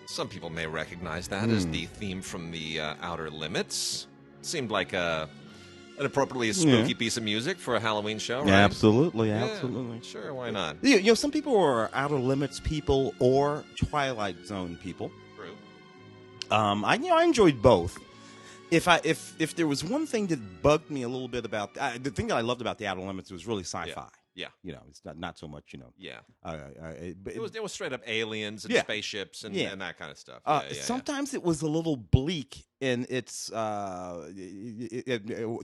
Some people may recognize that as the theme from the Outer Limits. Seemed like an appropriately spooky piece of music for a Halloween show, right? Absolutely, Yeah, absolutely. sure, why not? You know, some people are Outer Limits people or Twilight Zone people. True. I enjoyed both. If there was one thing that bugged me a little bit about the thing that I loved about the Outer Limits was really sci-fi. Yeah. You know, it's not so much, you know. Yeah. But It was straight up aliens and spaceships and that kind of stuff. Sometimes it was a little bleak in its the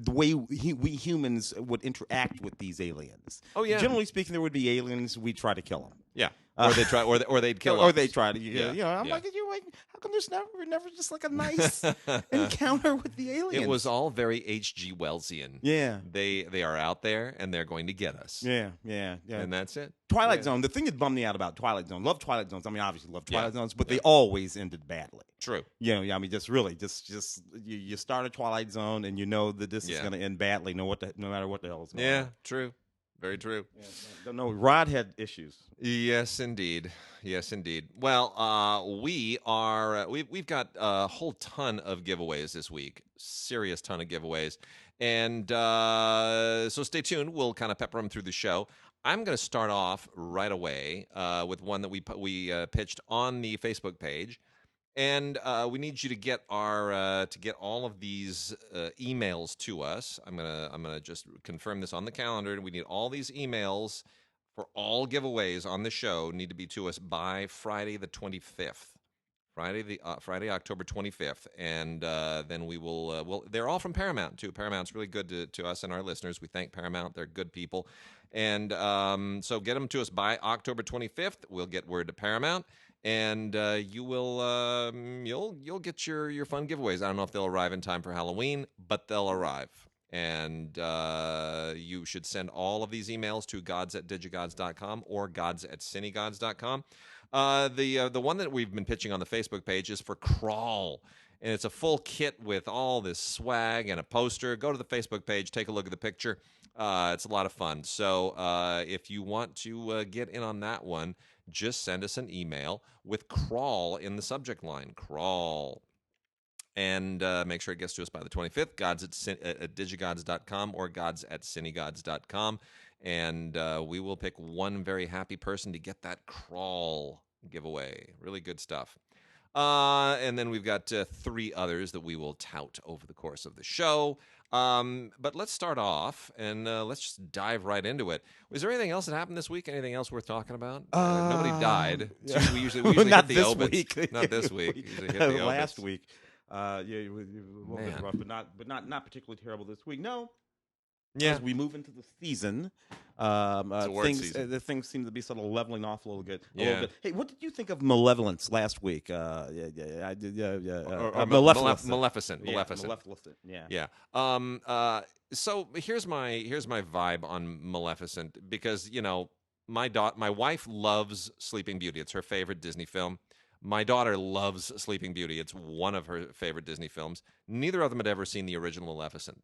way we humans would interact with these aliens. Oh yeah. Generally speaking, there would be aliens. We try to kill them. Yeah. Or they try, or they'd kill us. Or they try to. Yeah. You know, I'm like, how come there's never just like a nice encounter with the aliens? It was all very H.G. Wellsian. Yeah. They are out there and they're going to get us. Yeah. And that's it. Twilight Zone. The thing that bummed me out about Twilight Zone, love Twilight Zones. I mean, obviously love Twilight Zones, but they always ended badly. True. You know, I mean, just you start a Twilight Zone and you know that this is going to end badly. No matter what the hell is going on. Yeah. True. Very true. Yeah, no, Rod had issues. Yes, indeed. Yes, indeed. Well, we've got a whole ton of giveaways this week. Serious ton of giveaways. And so stay tuned. We'll kind of pepper them through the show. I'm going to start off right away with one that we pitched on the Facebook page. And we need you to get all of these emails to us. I'm gonna just confirm this on the calendar. We need all these emails for all giveaways on the show need to be to us by Friday the 25th. Friday, October 25th, and then we will. They're all from Paramount too. Paramount's really good to us and our listeners. We thank Paramount; they're good people, and so get them to us by October 25th. We'll get word to Paramount. And you'll get your fun giveaways. I don't know if they'll arrive in time for Halloween, but they'll arrive. And you should send all of these emails to gods@digigods.com or gods@cinegods.com. The one that we've been pitching on the Facebook page is for Crawl. And it's a full kit with all this swag and a poster. Go to the Facebook page, take a look at the picture. It's a lot of fun. So if you want to get in on that one, just send us an email with Crawl in the subject line. Crawl. And make sure it gets to us by the 25th. Gods@digigods.com or gods@cinegods.com. And we will pick one very happy person to get that Crawl giveaway. Really good stuff. And then we've got 3 others that we will tout over the course of the show. But let's start off and let's just dive right into it. Was there anything else that happened this week? Anything else worth talking about? Nobody died. We usually not hit the this obits. week. Not this week. Usually hit the Last obits. week. It was a little bit rough, but not particularly terrible this week. No. Yeah. As we move into the season, things seem to be sort of leveling off a little bit. Hey, what did you think of Malevolence last week? Maleficent. Maleficent. Yeah. Yeah. So here's my vibe on Maleficent because my wife loves Sleeping Beauty. It's her favorite Disney film. My daughter loves Sleeping Beauty. It's one of her favorite Disney films. Neither of them had ever seen the original Maleficent.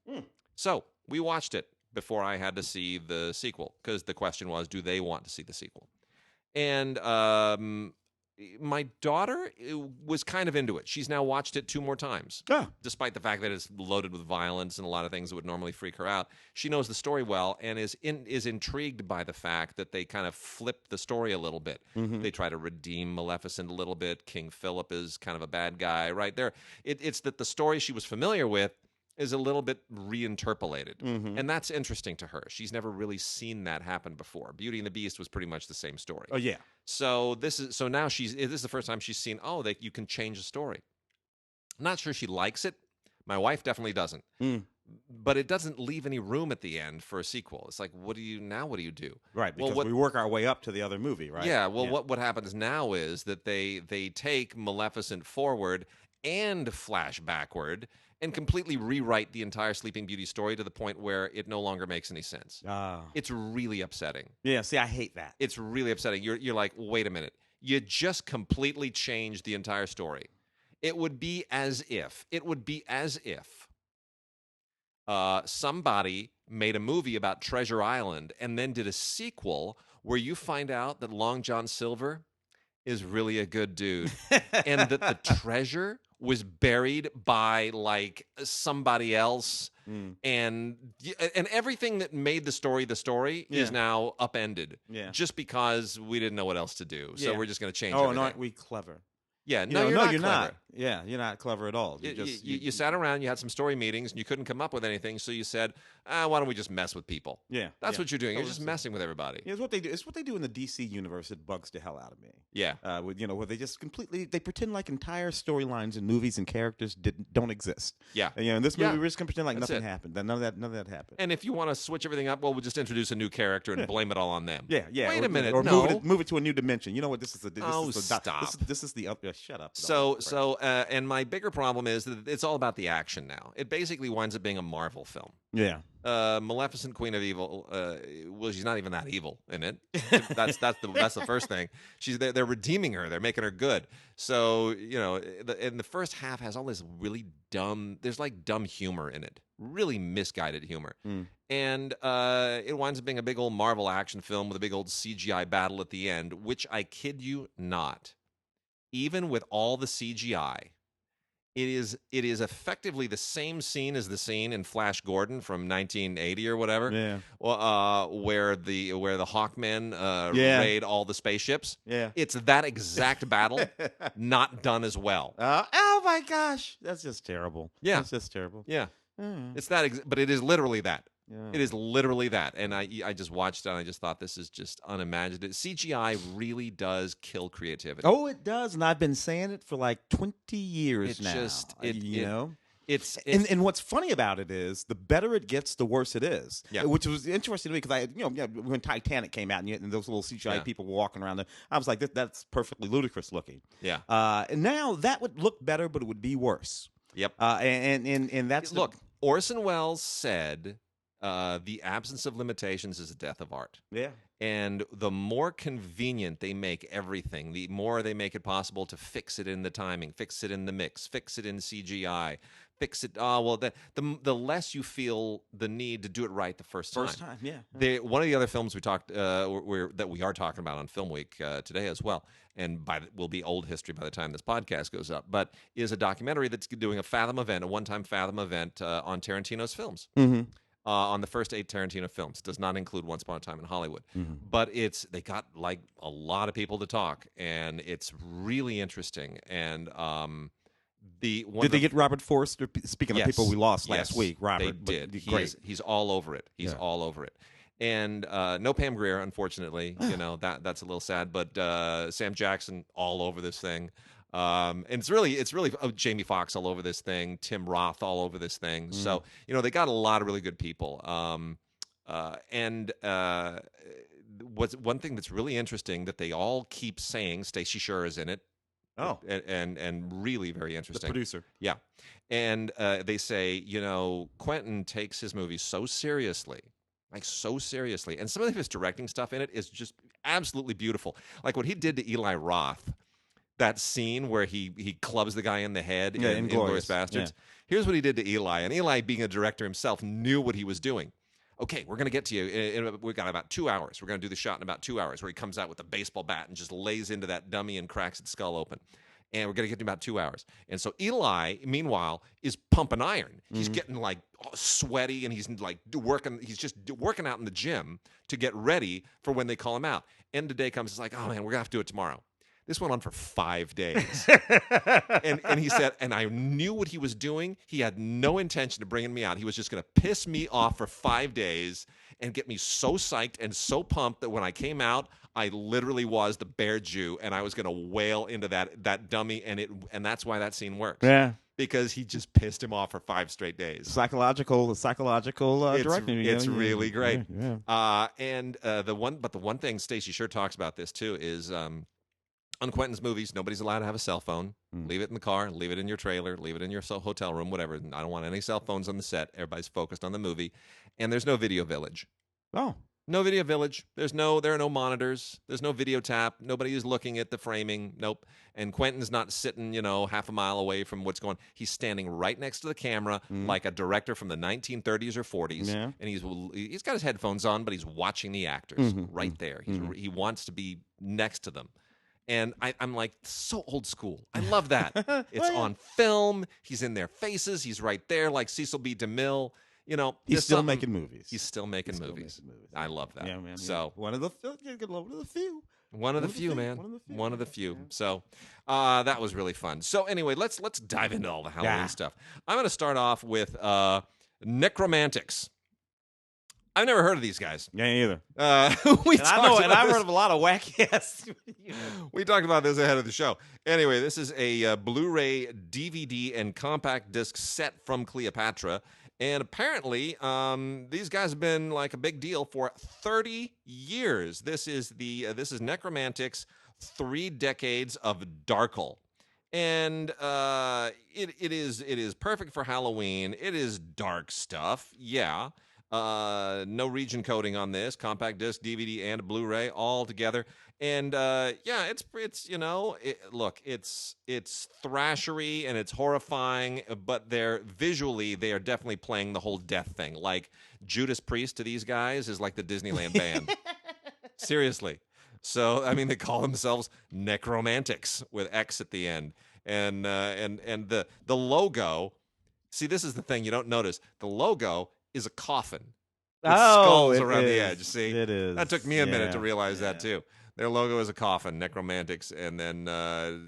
So we watched it before I had to see the sequel because the question was, do they want to see the sequel? And my daughter was kind of into it. She's now watched it 2 more times. Despite the fact that it's loaded with violence and a lot of things that would normally freak her out. She knows the story well and is intrigued by the fact that they kind of flip the story a little bit. Mm-hmm. They try to redeem Maleficent a little bit. King Philip is kind of a bad guy right there. It's that the story she was familiar with is a little bit reinterpolated. Mm-hmm. And that's interesting to her. She's never really seen that happen before. Beauty and the Beast was pretty much the same story. Oh, yeah. So now this is the first time she's seen, that you can change the story. I'm not sure she likes it. My wife definitely doesn't. But it doesn't leave any room at the end for a sequel. It's like, what do you do? Right, because we work our way up to the other movie, right? Yeah, what happens now is that they take Maleficent forward and flash backward and completely rewrite the entire Sleeping Beauty story to the point where it no longer makes any sense. It's really upsetting. Yeah, see, I hate that. It's really upsetting. You're like, wait a minute. You just completely changed the entire story. It would be as if somebody made a movie about Treasure Island and then did a sequel where you find out that Long John Silver is really a good dude, and that the treasure was buried by like somebody else, and everything that made the story is now upended, just because we didn't know what else to do. So we're just going to change. Oh, everything. and aren't we clever? Yeah, no, you're not clever. Not. Yeah, you're not clever at all. You sat around, you had some story meetings, and you couldn't come up with anything, so you said, why don't we just mess with people? Yeah. That's what you're doing. You're just messing with everybody. Yeah, it's what they do. It's what they do in the DC universe. It bugs the hell out of me. Yeah. Where they just completely, they pretend like entire storylines and movies and characters don't exist. Yeah. And, in this movie, we're just going to pretend like nothing happened. None of that happened. And if you want to switch everything up, well, we'll just introduce a new character and blame it all on them. Yeah. Wait a minute. Or no. move it to a new dimension. You know what? Stop. This is the shut up. And my bigger problem is that it's all about the action now. It basically winds up being a Marvel film. Yeah. Maleficent, Queen of Evil. Well, she's not even that evil in it. That's the first thing. They're redeeming her. They're making her good. So in the first half has all this really dumb. There's like dumb humor in it. Really misguided humor. And it winds up being a big old Marvel action film with a big old CGI battle at the end, which I kid you not, even with all the CGI. It is effectively the same scene as the scene in Flash Gordon from 1980 or whatever. Yeah. Where the Hawkmen raid all the spaceships. Yeah. It's that exact battle, not done as well. Oh my gosh, that's just terrible. Yeah. That's just terrible. Yeah. It's that, but it is literally that. Yeah. It is literally that. And I just watched it and I just thought this is just unimaginative. CGI really does kill creativity. Oh, it does. And I've been saying it for like 20 years now. And what's funny about it is the better it gets, the worse it is. Yeah. Which was interesting to me because when Titanic came out and those little CGI people were walking around there, I was like, that's perfectly ludicrous looking. Yeah. And now that would look better, but it would be worse. Yep. And that's look. Orson Welles said, the absence of limitations is the death of art. Yeah. And the more convenient they make everything, the more they make it possible to fix it in the timing, fix it in the mix, fix it in CGI, fix it. The less you feel the need to do it right the first time. Yeah. One of the other films we talked that we are talking about on Film Week today as well, and will be old history by the time this podcast goes up, but is a documentary that's doing a one-time Fathom event on Tarantino's films. Mm-hmm. On the first 8 Tarantino films. It does not include Once Upon a Time in Hollywood. Mm-hmm. But they got like a lot of people to talk, and it's really interesting. And did they get Robert Forster? Speaking of people we lost last week, Robert. They did. He's all over it. He's all over it. And no Pam Grier, unfortunately. That's a little sad. But Sam Jackson all over this thing. And it's really Jamie Foxx all over this thing, Tim Roth all over this thing. So they got a lot of really good people. What's one thing that's really interesting that they all keep saying, Stacey Sher is in it. Oh, and really very interesting. The producer, yeah. And they say Quentin takes his movies so seriously. Like so seriously, and some of his directing stuff in it is just absolutely beautiful. Like what he did to Eli Roth. That scene where he clubs the guy in the head in Inglourious Bastards. Yeah. Here's what he did to Eli. And Eli, being a director himself, knew what he was doing. Okay, we're going to get to you. We've got about 2 hours. We're going to do the shot in about 2 hours where he comes out with a baseball bat and just lays into that dummy and cracks its skull open. And we're going to get to about 2 hours. And so Eli, meanwhile, is pumping iron. He's getting like sweaty and he's like working. He's just working out in the gym to get ready for when they call him out. End of the day comes, it's like, oh man, we're going to have to do it tomorrow. This went on for 5 days. and he said, and I knew what he was doing. He had no intention of bringing me out. He was just going to piss me off for 5 days and get me so psyched and so pumped that when I came out, I literally was the bear Jew, and I was going to wail into that dummy, and that's why that scene works. Yeah. Because he just pissed him off for 5 straight days. Psychological directing. It's really great. Yeah. The one thing Stacey Sher talks about this too is on Quentin's movies, nobody's allowed to have a cell phone. Leave it in the car, leave it in your trailer, leave it in your hotel room, whatever. I don't want any cell phones on the set. Everybody's focused on the movie. And there's no video village. Oh. No video village. There are no monitors. There's no video tap. Nobody is looking at the framing. Nope. And Quentin's not sitting, half a mile away from what's going on. He's standing right next to the camera like a director from the 1930s or 40s. Yeah. And he's got his headphones on, but he's watching the actors right there. He wants to be next to them. And I'm like, so old school. I love that. It's Well, yeah. on film. He's in their faces. He's right there, like Cecil B. DeMille. You know, He's there's still something- making movies. He's still making Still movies. making movies. I love that. Yeah, man. So one of the few. one of the few, man. One of the few. So that was really fun. So anyway, let's dive into all the Halloween stuff. I'm going to start off with Necromantics. I've never heard of these guys. Yeah, either. I've heard of a lot of wacky ass. We talked about this ahead of the show. Anyway, this is a Blu-ray, DVD, and compact disc set from Cleopatra. And apparently, these guys have been like a big deal for 30 years. This is Necromantics, 3 decades of Darkle. And it is perfect for Halloween. It is dark stuff, yeah. No region coding on this. Compact disc, DVD, and Blu-ray all together. And yeah, it's you know, look, it's thrashery and it's horrifying, but they are definitely playing the whole death thing. Like Judas Priest to these guys is like the Disneyland band. Seriously. So I mean, they call themselves Necromantics with X at the end, and the logo. See, this is the thing you don't notice. The logo is a coffin with skulls around the edge. See, it is. That took me a minute to realize that too. Their logo is a coffin, Necromantics, and then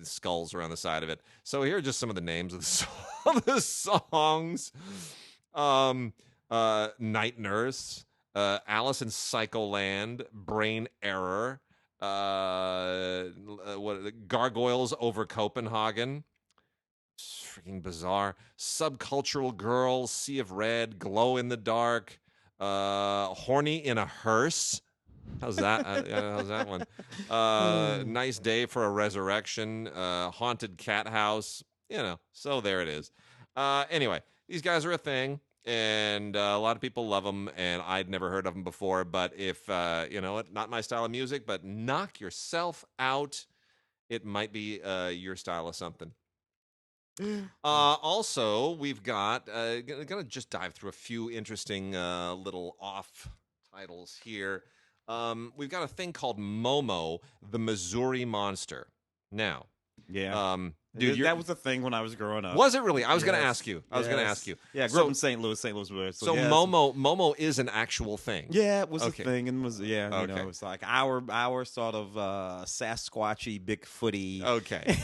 skulls around the side of it. So here are just some of the names of the songs. Night Nurse, Alice in Psycholand, Brain Error, Gargoyles Over Copenhagen. It's freaking bizarre. Subcultural Girl, Sea of Red, Glow in the Dark, Horny in a Hearse. How's that? How's that one? Nice Day for a Resurrection, Haunted Cat House. You know, so there it is. Anyway, these guys are a thing, and a lot of people love them, and I'd never heard of them before. But if, you know what, not my style of music, but knock yourself out. It might be your style of something. Also, we've got gonna just dive through a few interesting little off titles here. We've got a thing called Momo, the Missouri Monster. Now, dude, that was a thing when I was growing up. Was it really? I was going to ask you. Yeah, I grew up in St. Louis, Missouri. So Momo is an actual thing. Yeah, it was a thing, and was you know, Okay. it was like our sort of Sasquatchy, Bigfooty,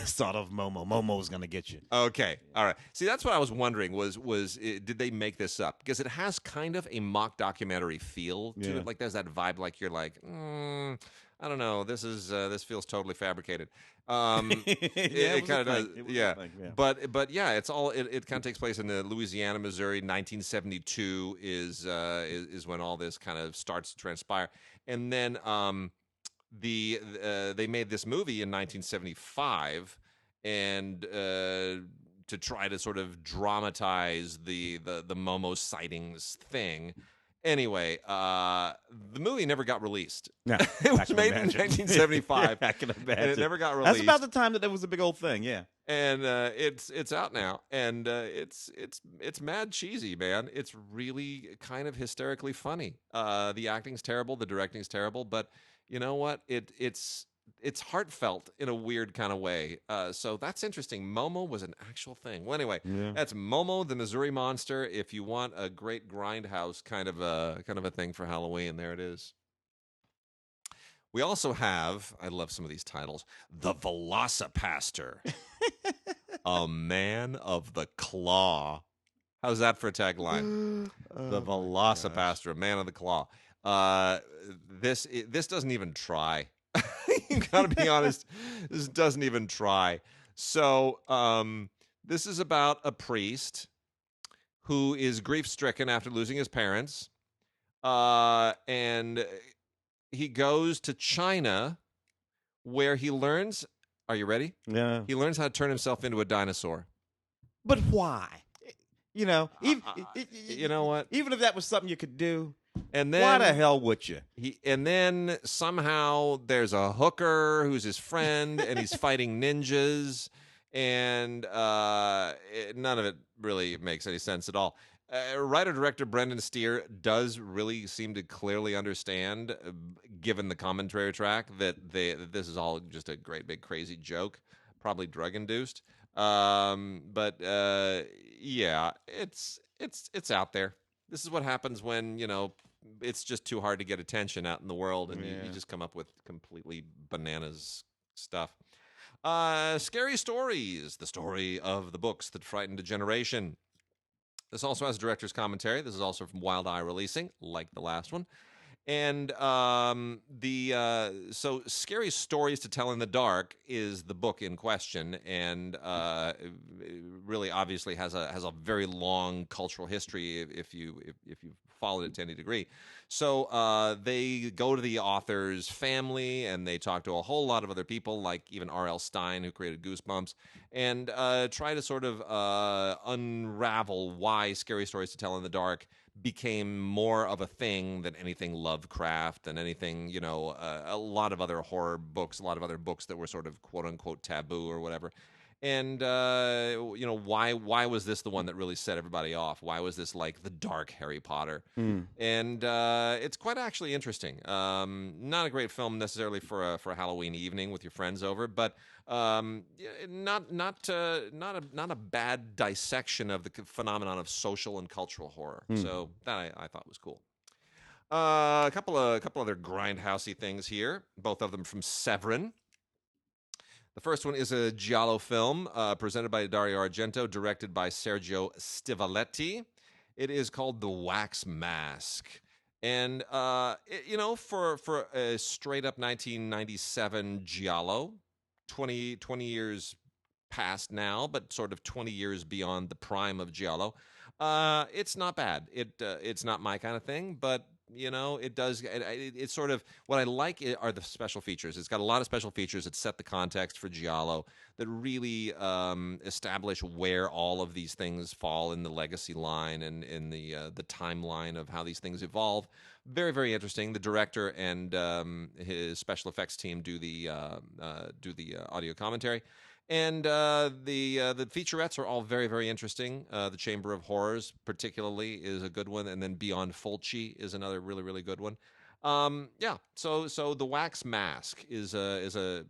sort of Momo. Momo's gonna get you. Okay, all right. See, that's what I was wondering. Did they make this up? Because it has kind of a mock documentary feel to it. Like there's that vibe. Like you're like, I don't know. This feels totally fabricated. It kind of does. Yeah. But yeah, it kind of takes place in the Louisiana, Missouri. 1972 is when all this kind of starts to transpire, and then they made this movie in 1975, and to try to sort of dramatize the Momo sightings thing. Anyway, the movie never got released. Yeah, it was made in 1975. I can imagine. And it never got released. That's about the time that it was a big old thing. Yeah. And it's out now, and it's mad cheesy, man. It's really kind of hysterically funny. The acting's terrible, the directing's terrible, but you know what? It's heartfelt in a weird kind of way. So that's interesting. Momo was an actual thing. Well, anyway, that's Momo, the Missouri Monster. If you want a great grindhouse kind of a thing for Halloween, there it is. We also have, I love some of these titles, The Velocipaster, a man of the claw. How's that for a tagline? The Velocipaster, a man of the claw. This doesn't even try. You gotta be honest, this doesn't even try. So this is about a priest who is grief-stricken after losing his parents, and he goes to China, where he learns. Are you ready? Yeah. He learns how to turn himself into a dinosaur. But why? You know, you know what? Even if that was something you could do, and then why the hell would you? And then somehow there's a hooker who's his friend, and he's fighting ninjas, and none of it really makes any sense at all. Writer-director Brendan Steer does really seem to clearly understand, given the commentary track, that this is all just a great big crazy joke, probably drug-induced. But yeah, it's out there. This is what happens when it's just too hard to get attention out in the world, and you just come up with completely bananas stuff. Scary Stories, the story of the books that frightened a generation. This also has director's commentary. This is also from Wild Eye Releasing, like the last one. And so Scary Stories to Tell in the Dark is the book in question, and really obviously has a very long cultural history if you followed it to any degree. So they go to the author's family, and they talk to a whole lot of other people, like even R.L. Stine, who created Goosebumps, and try to sort of unravel why Scary Stories to Tell in the Dark became more of a thing than anything Lovecraft and anything, a lot of other horror books, a lot of other books that were sort of quote unquote taboo or whatever. And why was this the one that really set everybody off? Why was this like the dark Harry Potter? And it's quite actually interesting. Not a great film necessarily for a Halloween evening with your friends over, but not a bad dissection of the phenomenon of social and cultural horror. So that I thought was cool. A couple other grindhousey things here, both of them from Severin. The first one is a giallo film presented by Dario Argento, directed by Sergio Stivaletti. It is called The Wax Mask. And, for a straight-up 1997 giallo, 20 years past now, but sort of 20 years beyond the prime of giallo, it's not bad. It's not my kind of thing, but it does. It's sort of what I like are the special features. It's got a lot of special features that set the context for giallo, that really establish where all of these things fall in the legacy line and in the timeline of how these things evolve. Very, very interesting. The director and his special effects team do the audio commentary. And the featurettes are all very, very interesting. The Chamber of Horrors, particularly, is a good one, and then Beyond Fulci is another really, really good one. So The Wax Mask is a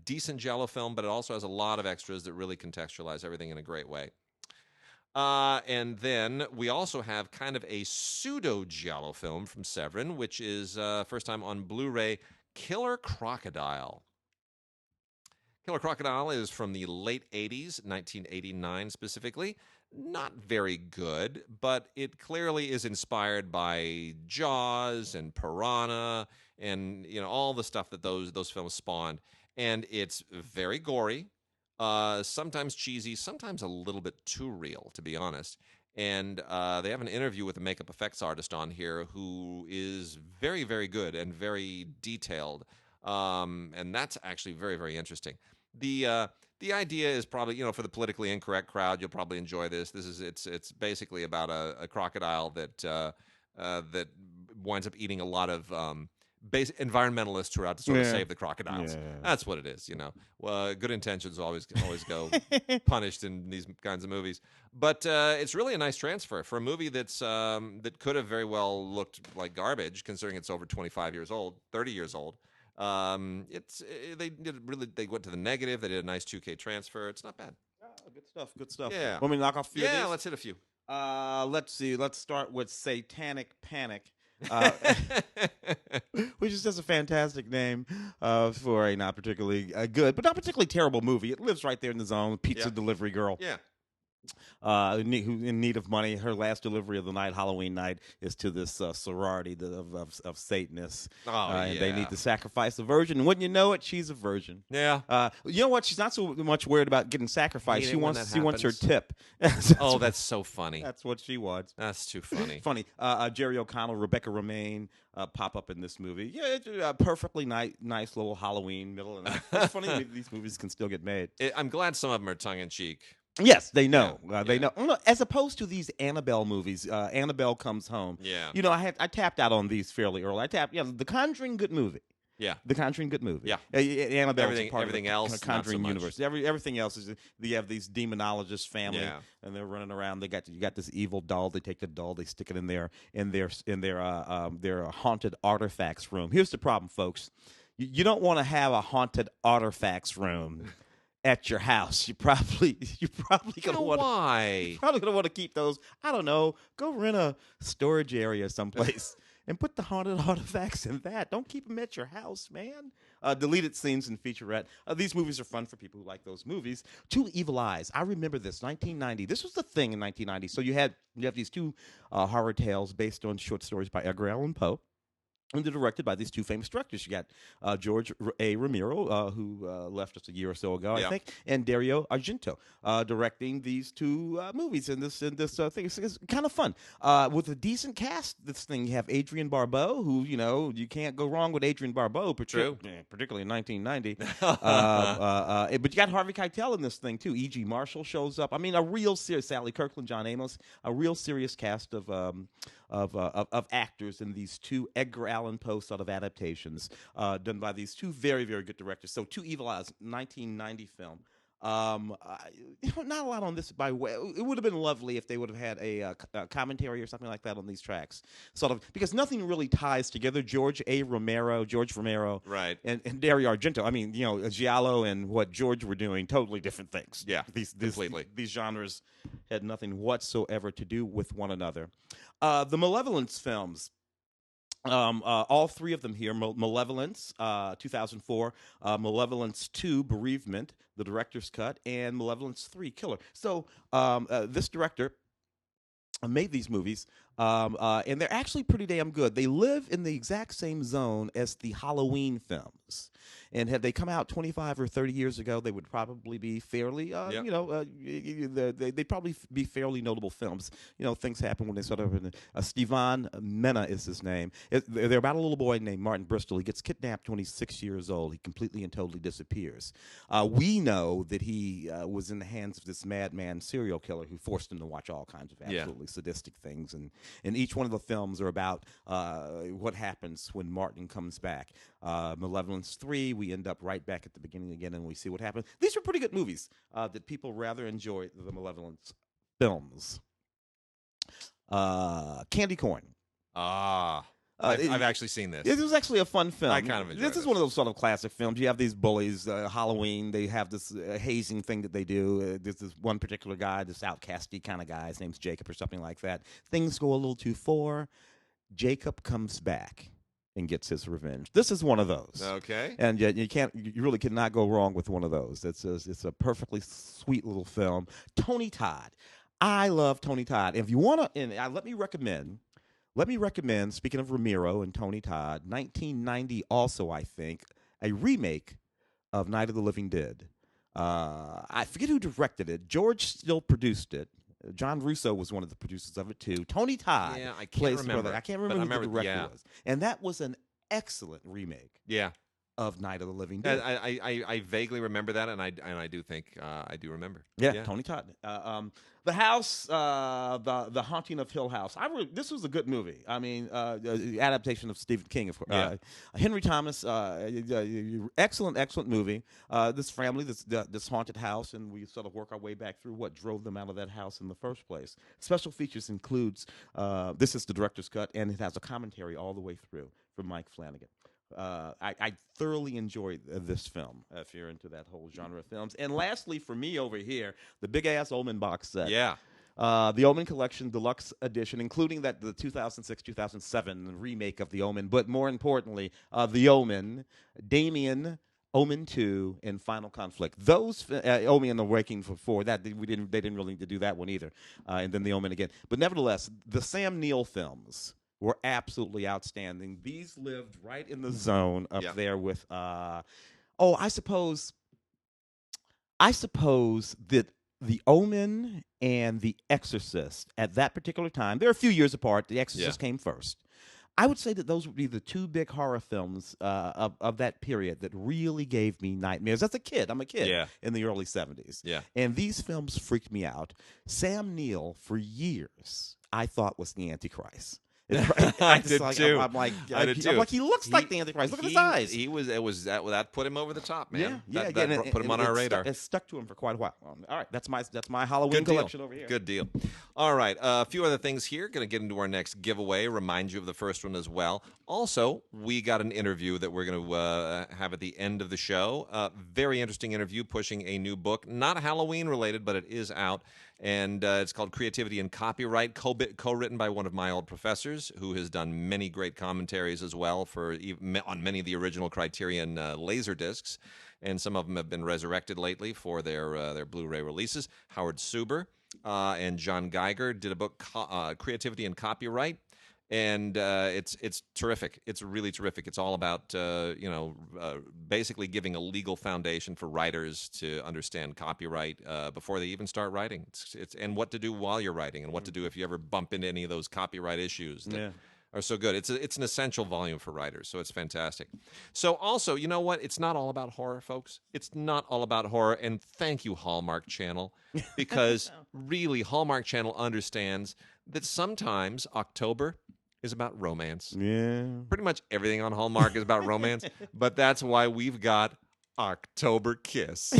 decent giallo film, but it also has a lot of extras that really contextualize everything in a great way. And then we also have kind of a pseudo giallo film from Severin, which is first time on Blu-ray, Killer Crocodile. Killer Crocodile is from the late 80s, 1989 specifically. Not very good, but it clearly is inspired by Jaws and Piranha and all the stuff that those films spawned. And it's very gory, sometimes cheesy, sometimes a little bit too real, to be honest. And they have an interview with a makeup effects artist on here who is very, very good and very detailed. And that's actually very, very interesting. The idea is probably, for the politically incorrect crowd, you'll probably enjoy this. It's basically about a crocodile that winds up eating a lot of environmentalists who are out to sort of save the crocodiles. Yeah. That's what it is, Well, good intentions always go punished in these kinds of movies. But it's really a nice transfer for a movie that's that could have very well looked like garbage, considering it's over 25 years old, 30 years old. They went to the negative. They did a nice 2K transfer. It's not bad. Oh, good stuff. Yeah. Want me to knock off a few of these? Let's hit a few. Let's see. Let's start with Satanic Panic. Which is just a fantastic name for a not particularly good, but not particularly terrible movie. It lives right there in the zone. Pizza delivery girl. Yeah. Who's in need of money. Her last delivery of the night, Halloween night, is to this sorority of Satanists. And they need to sacrifice a virgin. And wouldn't you know it, she's a virgin. Yeah. You know what? She's not so much worried about getting sacrificed. She wants her tip. That's so funny. That's what she wants. That's too funny. Jerry O'Connell, Rebecca Romaine pop up in this movie. Yeah, it's a perfectly nice little Halloween middle. And it's funny these movies can still get made. I'm glad some of them are tongue in cheek. Yes, they know. They know. As opposed to these Annabelle movies, Annabelle Comes Home. Yeah. I tapped out on these fairly early. The Conjuring, good movie. Yeah. The Conjuring, good movie. Yeah. Annabelle, everything else, Conjuring not so universe. Everything else is you have these demonologist family, and they're running around. You got this evil doll. They take the doll, they stick it in their haunted artifacts room. Here's the problem, folks. You don't want to have a haunted artifacts room at your house. You're probably gonna want to keep those. I don't know. Go rent a storage area someplace and put the haunted artifacts in that. Don't keep them at your house, man. Deleted scenes and featurette. These movies are fun for people who like those movies. Two Evil Eyes. I remember this. 1990. This was the thing in 1990. So you have these two horror tales based on short stories by Edgar Allan Poe. And they're directed by these two famous directors. You got George A. Romero, who left us a year or so ago, I think, and Dario Argento directing these two movies in this thing. It's kind of fun. With a decent cast, this thing, you have Adrienne Barbeau, who, you can't go wrong with Adrienne Barbeau, particularly in 1990. But you got Harvey Keitel in this thing, too. E.G. Marshall shows up. I mean, a real serious, Sally Kirkland, John Amos, a real serious cast of actors in these two Edgar Allan Poe sort of adaptations done by these two very, very good directors. So Two Evil Eyes, 1990 film. Not a lot on this by way. It would have been lovely if they would have had a commentary or something like that on these tracks, sort of, because nothing really ties together. George Romero, right, and Dario Argento. I mean, Giallo and what George were doing, totally different things. Yeah, completely. These genres had nothing whatsoever to do with one another. The Malevolence films. All three of them here: Malevolence, 2004, Malevolence 2, Bereavement, the director's cut, and Malevolence 3, Killer. So this director made these movies, and they're actually pretty damn good. They live in the exact same zone as the Halloween films. And had they come out 25 or 30 years ago, they would probably be fairly, they'd probably be fairly notable films. Things happen when they sort of, Stefan Mena is his name. They're about a little boy named Martin Bristol. He gets kidnapped when he's 6 years old. He completely and totally disappears. We know that he was in the hands of this madman serial killer who forced him to watch all kinds of absolutely sadistic things. And each one of the films are about what happens when Martin comes back. Malevolence 3, we end up right back at the beginning again, and we see what happens. These are pretty good movies that people rather enjoy the Malevolence films. Candy Corn. I've actually seen this. It was actually a fun film. I kind of enjoyed it. This is one of those sort of classic films. You have these bullies, Halloween, they have this hazing thing that they do. There's this one particular guy, this outcasty kind of guy. His name's Jacob or something like that. Things go a little too far. Jacob comes back and gets his revenge. This is one of those. Okay. And you really cannot go wrong with one of those. It's a perfectly sweet little film. Tony Todd. I love Tony Todd. If you want to, let me recommend, speaking of Romero and Tony Todd, 1990 also, I think, a remake of Night of the Living Dead. I forget who directed it. George still produced it. John Russo was one of the producers of it, too. Tony Todd plays the brother. I can't remember who the director was. And that was an excellent remake of Night of the Living Dead. I vaguely remember that, and I do think I do remember. Yeah, Tony Todd. The House, the Haunting of Hill House. This was a good movie. I mean, adaptation of Stephen King, of course. Henry Thomas, excellent movie. This family, this haunted house, and we sort of work our way back through what drove them out of that house in the first place. Special features includes, this is the director's cut, and it has a commentary all the way through from Mike Flanagan. I thoroughly enjoyed this film, if you're into that whole genre of films. And lastly, for me over here, the big-ass Omen box set. Yeah. The Omen Collection Deluxe Edition, including the 2006-2007 remake of The Omen, but more importantly, The Omen, Damien, Omen 2, and Final Conflict. Those Omen and Awakening for 4. They didn't really need to do that one either. And then The Omen again. But nevertheless, the Sam Neill films were absolutely outstanding. These lived right in the zone up there with I suppose that The Omen and The Exorcist at that particular time, they're a few years apart. The Exorcist came first. I would say that those would be the two big horror films of that period that really gave me nightmares. As a kid, I'm a kid in the early 70s. Yeah. And these films freaked me out. Sam Neill, for years, I thought was the Antichrist. I did too. I'm like, he looks like the Antichrist. Look at his eyes. That put him over the top, man. Yeah, That put him on our radar. It stuck to him for quite a while. All right, that's my Halloween collection over here. Good deal. All right, a few other things here. Going to get into our next giveaway. Remind you of the first one as well. Also, we got an interview that we're going to have at the end of the show. Very interesting interview, pushing a new book, not Halloween related, but it is out. And it's called Creativity and Copyright, co-written by one of my old professors who has done many great commentaries as well on many of the original Criterion laser discs. And some of them have been resurrected lately for their Blu-ray releases. Howard Suber and John Geiger did a book, Creativity and Copyright. And it's terrific. It's really terrific. It's all about basically giving a legal foundation for writers to understand copyright before they even start writing. And what to do while you're writing, and what to do if you ever bump into any of those copyright issues that are so good. It's an essential volume for writers, so it's fantastic. So also, you know what? It's not all about horror, folks. It's not all about horror. And thank you, Hallmark Channel, because really, Hallmark Channel understands that sometimes October is about romance. Yeah. Pretty much everything on Hallmark is about romance, but that's why we've got October Kiss.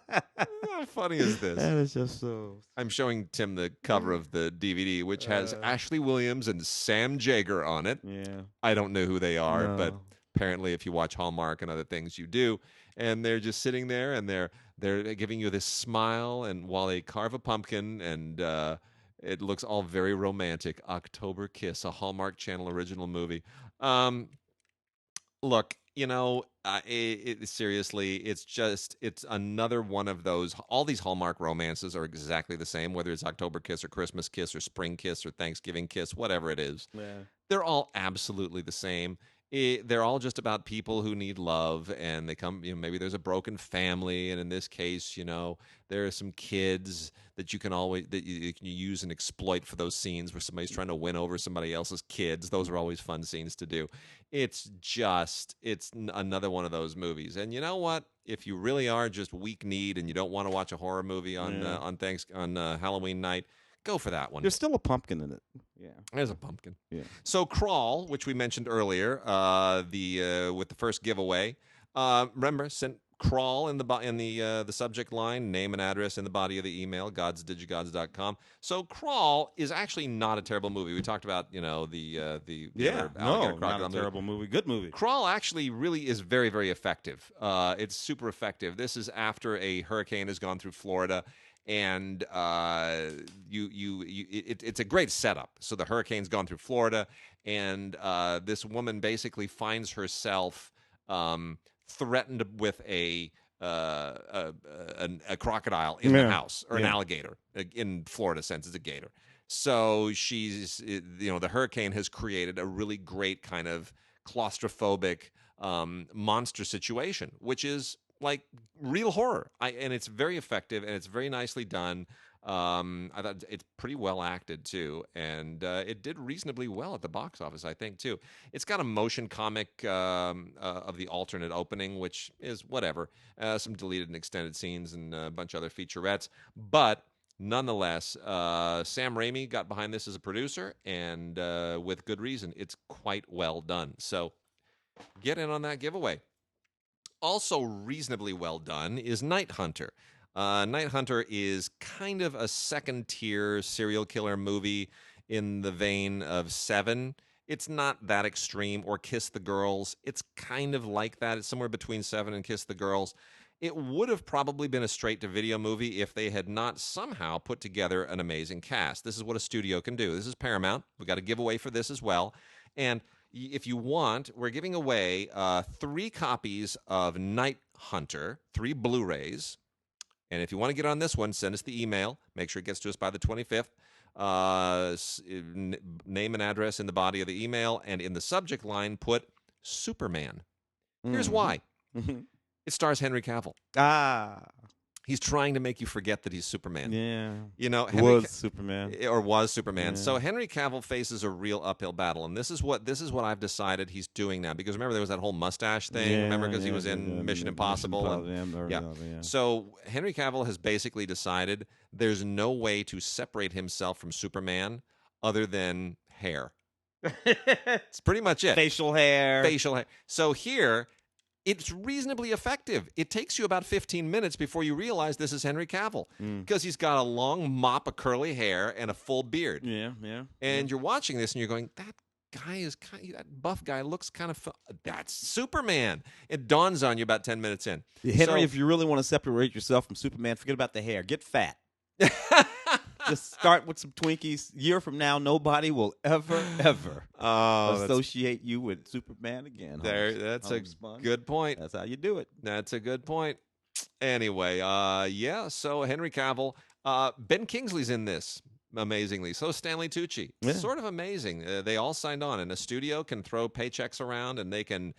How funny is this? That is just so... I'm showing Tim the cover of the DVD, which has Ashley Williams and Sam Jager on it. Yeah. I don't know who they are, but apparently if you watch Hallmark and other things, you do. And they're just sitting there, and they're giving you this smile, and while they carve a pumpkin, and... it looks all very romantic. October Kiss, a Hallmark Channel original movie. Look, seriously, it's another one of those. All these Hallmark romances are exactly the same, whether it's October Kiss or Christmas Kiss or Spring Kiss or Thanksgiving Kiss, whatever it is. Yeah. They're all absolutely the same. They're all just about people who need love, and they come, maybe there's a broken family, and in this case, there are some kids that you can use and exploit for those scenes where somebody's trying to win over somebody else's kids. Those are always fun scenes to do. It's another one of those movies. And you know what? If you really are just weak-kneed and you don't want to watch a horror movie on Halloween night, go for that one. There's still a pumpkin in it. Yeah, there's a pumpkin. Yeah. So Crawl, which we mentioned earlier, with the first giveaway. Remember, send Crawl in the subject line, name and address in the body of the email, DigiGods.com. So Crawl is actually not a terrible movie. We talked about not a terrible movie. Good movie. Crawl actually really is very, very effective. It's super effective. This is after a hurricane has gone through Florida. And it's a great setup. So the hurricane's gone through Florida, and this woman basically finds herself threatened with a crocodile in the house, or an alligator. In Florida sense, it's a gator. So the hurricane has created a really great kind of claustrophobic monster situation, which is like real horror. And it's very effective, and it's very nicely done. I thought it's pretty well acted too, and it did reasonably well at the box office, I think, too. It's got a motion comic of the alternate opening, which is whatever, some deleted and extended scenes and a bunch of other featurettes, but nonetheless, Sam Raimi got behind this as a producer, and with good reason. It's quite well done. So get in on that giveaway. Also reasonably well done is Night Hunter. Night Hunter is kind of a second-tier serial killer movie in the vein of Seven. It's not that extreme, or Kiss the Girls. It's kind of like that. It's somewhere between Seven and Kiss the Girls. It would have probably been a straight-to-video movie if they had not somehow put together an amazing cast. This is what a studio can do. This is Paramount. We've got a giveaway for this as well. And if you want, we're giving away 3 copies of Night Hunter, 3 Blu-rays. And if you want to get on this one, send us the email. Make sure it gets to us by the 25th. Name and address in the body of the email. And in the subject line, put Superman. Here's why. It stars Henry Cavill. He's trying to make you forget that he's Superman. Yeah. Was Superman. Yeah. So Henry Cavill faces a real uphill battle, and this is what I've decided he's doing now. Because remember, there was that whole mustache thing. Remember, because he was in Mission Impossible. So Henry Cavill has basically decided there's no way to separate himself from Superman other than hair. It's pretty much it. Facial hair. So here, it's reasonably effective. It takes you about 15 minutes before you realize this is Henry Cavill because he's got a long mop of curly hair and a full beard. Yeah. And you're watching this and you're going, that buff guy looks kind of that's Superman. It dawns on you about 10 minutes in. Henry, if you really want to separate yourself from Superman, forget about the hair. Get fat. Just start with some Twinkies. Year from now, nobody will ever associate you with Superman again. That's a good point. That's how you do it. That's a good point. Anyway, so Henry Cavill. Ben Kingsley's in this, amazingly. So Stanley Tucci. Yeah. Sort of amazing. They all signed on, and a studio can throw paychecks around, and they can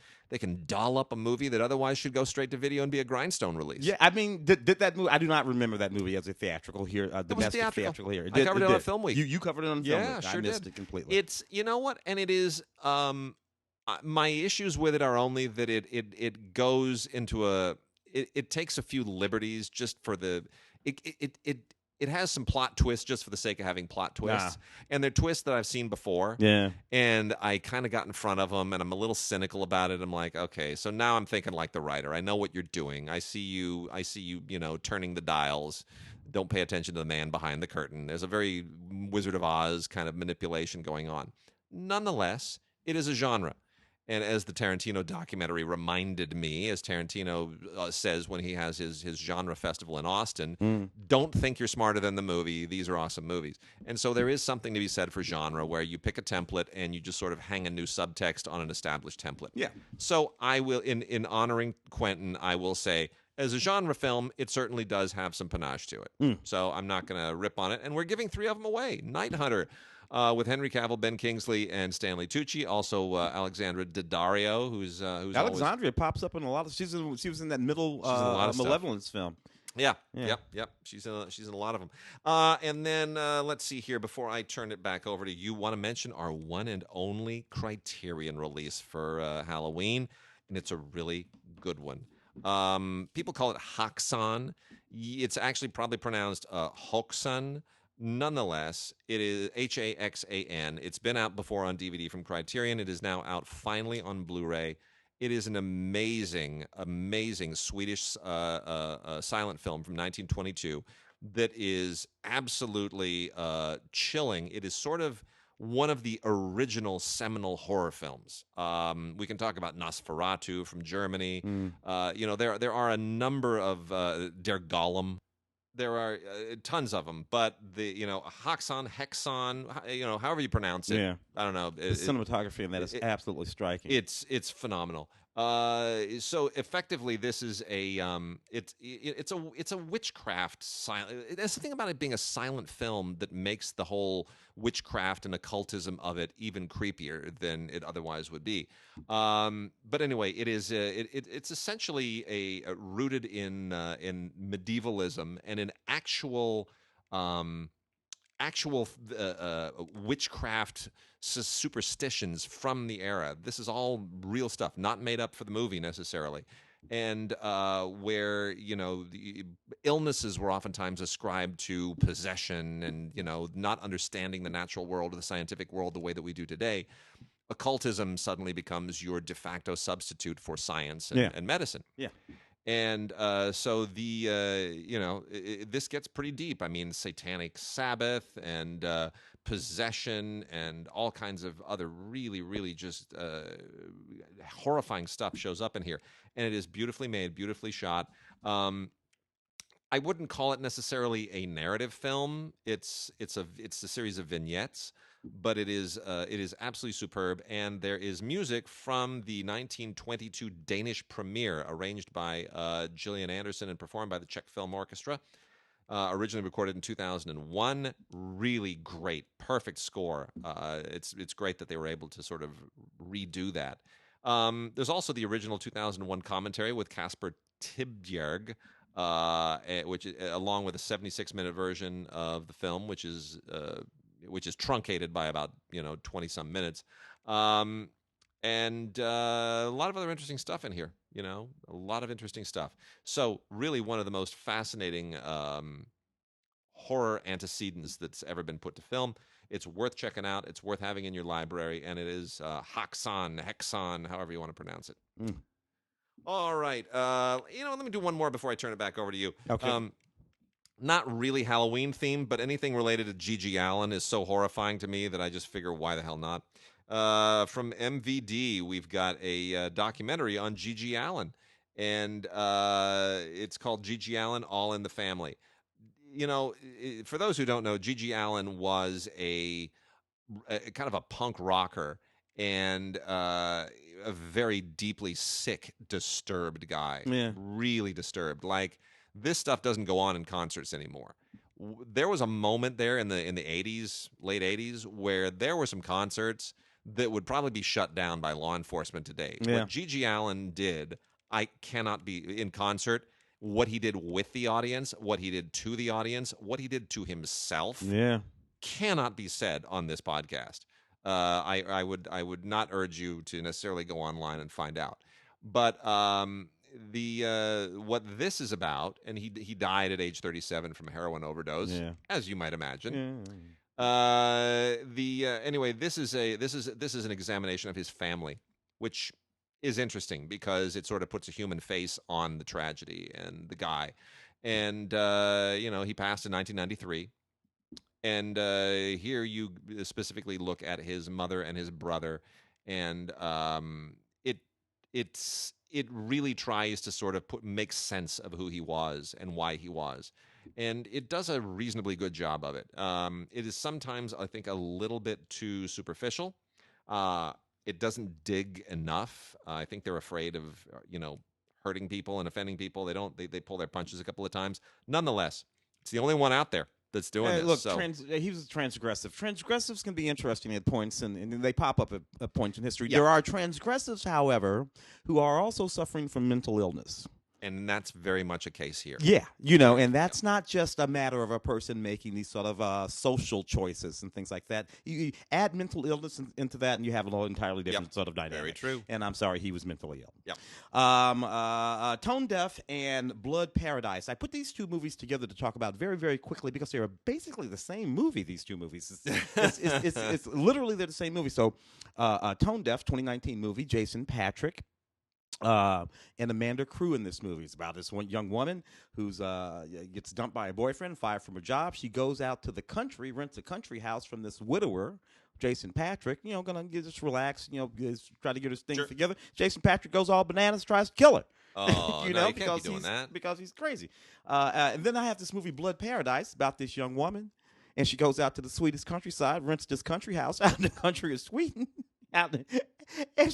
doll up a movie that otherwise should go straight to video and be a grindstone release. Yeah, I mean, did that movie? I do not remember that movie as a theatrical here, domestic theatrical here. I covered it on Film Week. You covered it on Film Week. Yeah, sure I missed did. it completely. It's, you know what, and it is. My issues with it are only that it goes into it takes a few liberties just for the it has some plot twists just for the sake of having plot twists. And they're twists that I've seen before. Yeah. And I kind of got in front of them, and I'm a little cynical about it. I'm like, okay, so now I'm thinking like the writer. I know what you're doing. I see you, turning the dials. Don't pay attention to the man behind the curtain. There's a very Wizard of Oz kind of manipulation going on. Nonetheless, it is a genre. And as the Tarantino documentary reminded me, as Tarantino says when he has his genre festival in Austin, don't think you're smarter than the movie. These are awesome movies. And so there is something to be said for genre where you pick a template and you just sort of hang a new subtext on an established template. Yeah. So I will, in honoring Quentin, I will say, as a genre film, it certainly does have some panache to it. So I'm not going to rip on it. And we're giving 3 of them away. Night Hunter. With Henry Cavill, Ben Kingsley, and Stanley Tucci. Also, Alexandra Daddario, who's Alexandria pops up in a lot of. She was in that middle Malevolence film. Yeah. Yep. She's in a lot of them. And then let's see here. Before I turn it back over to you, want to mention our one and only Criterion release for Halloween, and it's a really good one. People call it Häxan. It's actually probably pronounced Häxan. Nonetheless, it is Haxan. It's been out before on DVD from Criterion. It is now out finally on Blu-ray. It is an amazing, amazing Swedish silent film from 1922 that is absolutely chilling. It is sort of one of the original seminal horror films. We can talk about Nosferatu from Germany. There are a number of Der Golem. There are tons of them, but Häxan, however you pronounce it. Yeah. I don't know. The cinematography in that is absolutely striking. It's phenomenal. So effectively, this is it's a witchcraft silent. That's the thing about it being a silent film that makes the whole witchcraft and occultism of it even creepier than it otherwise would be. But anyway, it is it's essentially rooted in medievalism and in actual witchcraft superstitions from the era. This is all real stuff, not made up for the movie necessarily. And where the illnesses were oftentimes ascribed to possession and not understanding the natural world or the scientific world the way that we do today, occultism suddenly becomes your de facto substitute for science and medicine. Yeah. And so this gets pretty deep. I mean, Satanic Sabbath and possession and all kinds of other really, really just horrifying stuff shows up in here. And it is beautifully made, beautifully shot. I wouldn't call it necessarily a narrative film. It's a series of vignettes, but it is absolutely superb. And there is music from the 1922 Danish premiere, arranged by Gillian Anderson and performed by the Czech Film Orchestra. Originally recorded in 2001. Really great, perfect score. It's great that they were able to sort of redo that. There's also the original 2001 commentary with Casper Tibjerg, which along with a 76-minute version of the film, which is truncated by about 20-some minutes, and a lot of other interesting stuff in here. A lot of interesting stuff. So really, one of the most fascinating horror antecedents that's ever been put to film. It's worth checking out. It's worth having in your library, and it is Häxan, however you want to pronounce it. All right. Let me do one more before I turn it back over to you. Okay. Not really Halloween themed, but anything related to G.G. Allin is so horrifying to me that I just figure, why the hell not? From MVD, we've got a documentary on G.G. Allin, and it's called G.G. Allin, All in the Family. For those who don't know, G.G. Allin was a kind of a punk rocker and a very deeply sick, disturbed guy. Yeah. Really disturbed. Like, this stuff doesn't go on in concerts anymore. There was a moment there in the 80s, late 80s, where there were some concerts that would probably be shut down by law enforcement today. Yeah. What G.G. Allin did, I cannot be in concert. What he did with the audience, what he did to the audience, what he did to himself, cannot be said on this podcast. I would not urge you to necessarily go online and find out. But what this is about, and he died at age 37 from a heroin overdose, as you might imagine. Anyway, this is an examination of his family, which is interesting because it sort of puts a human face on the tragedy and the guy. And he passed in 1993. And here you specifically look at his mother and his brother, and it really tries to sort of make sense of who he was and why he was. And it does a reasonably good job of it. It is sometimes, I think, a little bit too superficial. It doesn't dig enough. I think they're afraid of, hurting people and offending people. They pull their punches a couple of times. Nonetheless, it's the only one out there that's doing this. Look, so. He was transgressive. Transgressives can be interesting at points, and they pop up at points in history. Yeah. There are transgressives, however, who are also suffering from mental illness. And that's very much a case here. Yeah, and that's not just a matter of a person making these sort of social choices and things like that. You add mental illness into that, and you have an entirely different sort of dynamic. Very true. And I'm sorry, he was mentally ill. Yep. Tone Deaf and Blood Paradise. I put these two movies together to talk about very, very quickly because they are basically the same movie, these two movies. It's literally they're the same movie. So Tone Deaf, 2019 movie, Jason Patric. And Amanda Crew in this movie. It's about this one young woman who's gets dumped by a boyfriend, fired from her job. She goes out to the country, rents a country house from this widower, Jason Patric. Gonna just relax. Try to get his things together. Jason Patric goes all bananas, tries to kill her. Oh, you can't be doing that because he's crazy. And then I have this movie, Blood Paradise, about this young woman, and she goes out to the Swedish countryside, rents this country house out in the country of Sweden. And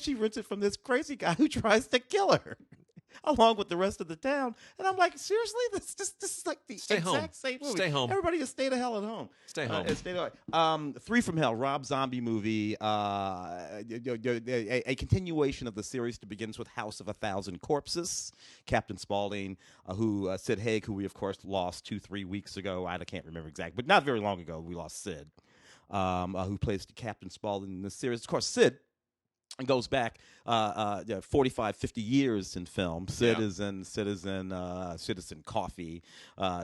she rents it from this crazy guy who tries to kill her, along with the rest of the town. And I'm like, seriously, this is like the exact same movie. Stay home. Everybody just stay the hell at home. Stay home. Stay away. 3 from Hell, Rob Zombie movie. A continuation of the series that begins with House of 1,000 Corpses. Captain Spaulding, Sid Haig, who we of course lost 2-3 weeks ago. I can't remember exactly, but not very long ago we lost Sid. Who plays Captain Spaulding in this series. Of course, Sid goes back 45, 50 years in film. Sid is in Citizen Coffee.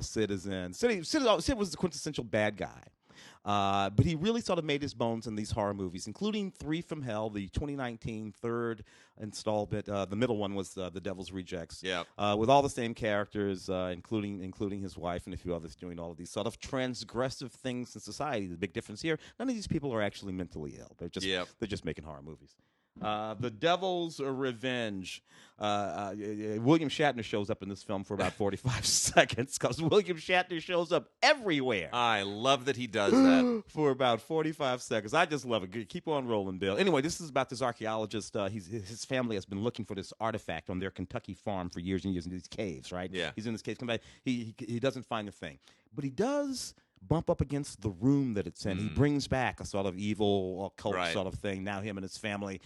Sid was the quintessential bad guy. But he really sort of made his bones in these horror movies, including 3 from Hell, the 2019 third installment. The middle one was The Devil's Rejects. Yeah. With all the same characters, including his wife and a few others doing all of these sort of transgressive things in society. The big difference here, none of these people are actually mentally ill. They're just making horror movies. The Devil's Revenge. William Shatner shows up in this film for about 45 seconds because William Shatner shows up everywhere. I love that he does that. For about 45 seconds. I just love it. Keep on rolling, Bill. Anyway, this is about this archaeologist. His family has been looking for this artifact on their Kentucky farm for years and years in these caves, right? Yeah. He's in this cave. He doesn't find the thing. But he does bump up against the room that it's in. He brings back a sort of evil occult sort of thing. Now him and his family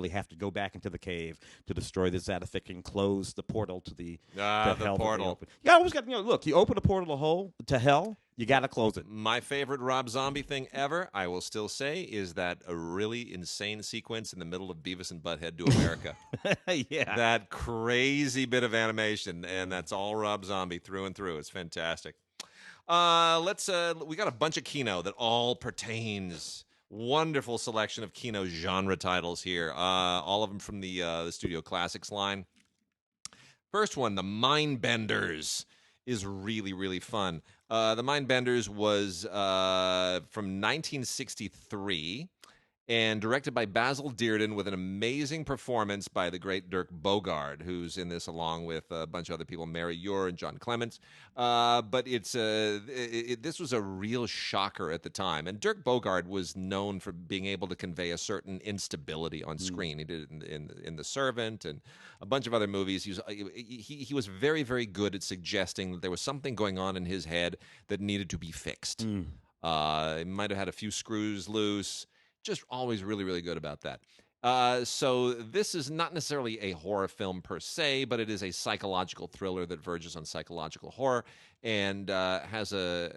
have to go back into the cave to destroy the Zadafik and close the portal to the hell portal. Yeah, I always got look, you open a portal to hell, you got to close it. My favorite Rob Zombie thing ever, I will still say, is that a really insane sequence in the middle of Beavis and Butthead Do America. Yeah. That crazy bit of animation, and that's all Rob Zombie through and through. It's fantastic. We got a bunch of Kino that all pertains. Wonderful selection of Kino genre titles here. All of them from the Studio Classics line. First one, The Mindbenders, is really, really fun. The Mindbenders was from 1963 and directed by Basil Dearden with an amazing performance by the great Dirk Bogarde, who's in this along with a bunch of other people, Mary Ure and John Clements. But this was a real shocker at the time. And Dirk Bogarde was known for being able to convey a certain instability on screen. He did it in The Servant and a bunch of other movies. He was very, very good at suggesting that there was something going on in his head that needed to be fixed. He might have had a few screws loose. Just always really, really good about that. So this is not necessarily a horror film per se, but it is a psychological thriller that verges on psychological horror and has a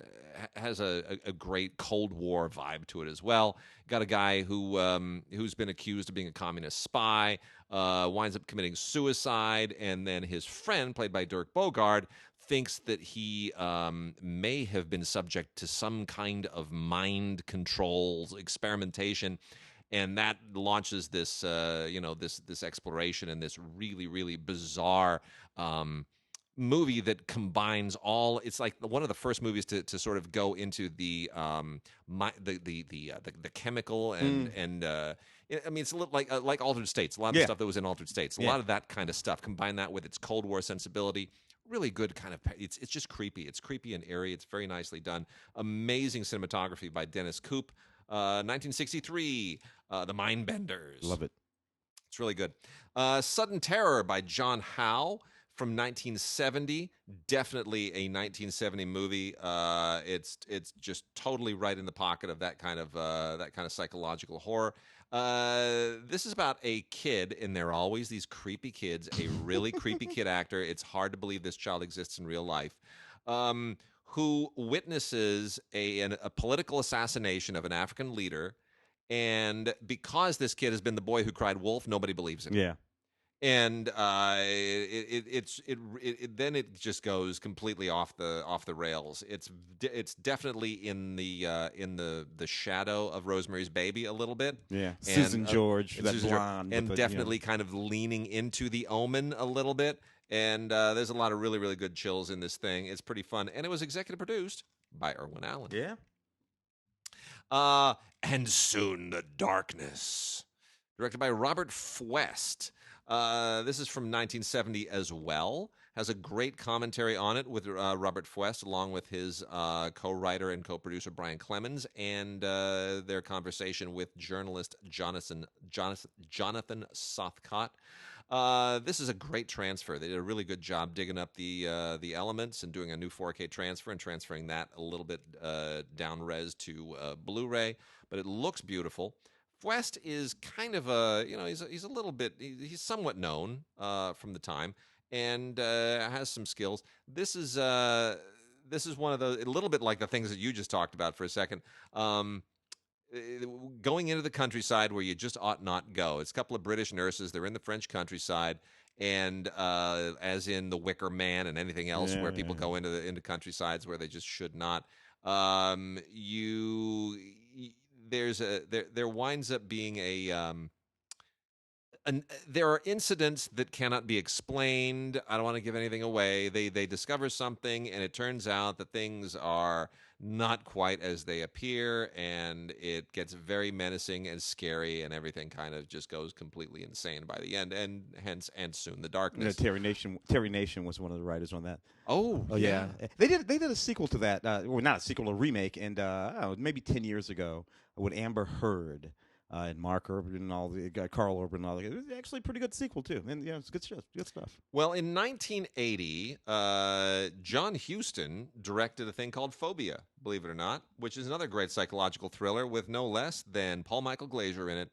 great Cold War vibe to it as well. Got a guy who's been accused of being a communist spy, winds up committing suicide, and then his friend, played by Dirk Bogarde, thinks that he may have been subject to some kind of mind control experimentation, and that launches this this exploration and this really, really bizarre movie that combines all. It's like one of the first movies to sort of go into the chemical and I mean, it's a little like Altered States. A lot of the stuff that was in Altered States. A lot of that kind of stuff. Combine that with its Cold War sensibility. Really good kind of. It's just creepy. It's creepy and airy. It's very nicely done. Amazing cinematography by Dennis Koop. 1963, The Mindbenders. Love it. It's really good. Sudden Terror by John Howe from 1970. Definitely a 1970 movie. It's just totally right in the pocket of that kind of psychological horror. This is about a kid, and there are always these creepy kids, a really creepy kid actor. It's hard to believe this child exists in real life, who witnesses a political assassination of an African leader. And because this kid has been the boy who cried wolf, nobody believes him. Yeah. And then it just goes completely off the rails. It's definitely in the shadow of Rosemary's Baby a little bit. Yeah, and, Susan George, that Susan blonde, and definitely kind of leaning into The Omen a little bit. And there's a lot of really, really good chills in this thing. It's pretty fun, and it was executive produced by Irwin Allen. Yeah. And Soon the Darkness, directed by Robert Fuest. This is from 1970 as well. Has a great commentary on it with Robert Fuest, along with his co-writer and co-producer Brian Clemens, and their conversation with journalist Jonathan Southcott. This is a great transfer. They did a really good job digging up the elements and doing a new 4K transfer and transferring that a little bit down res to Blu-ray. But it looks beautiful. Fuest is kind of he's a little bit, he's somewhat known from the time and has some skills. This is one of those, a little bit like the things that you just talked about for a second. Going into the countryside where you just ought not go. It's a couple of British nurses. They're in the French countryside, and as in The Wicker Man and anything else where people go into countrysides where they just should not. There winds up being there are incidents that cannot be explained. I don't want to give anything away. They discover something, and it turns out that things are not quite as they appear, and it gets very menacing and scary, and everything kind of just goes completely insane by the end, and hence And Soon the Darkness. Terry Nation was one of the writers on that. Oh yeah. They did a sequel to that, or not a sequel, a remake, and maybe 10 years ago with Amber Heard. And Mark Urban and all the Carl Urban and all the. It was actually a pretty good sequel too, and it's good stuff. Good stuff. Well, in 1980, John Huston directed a thing called Phobia, believe it or not, which is another great psychological thriller with no less than Paul Michael Glaser in it.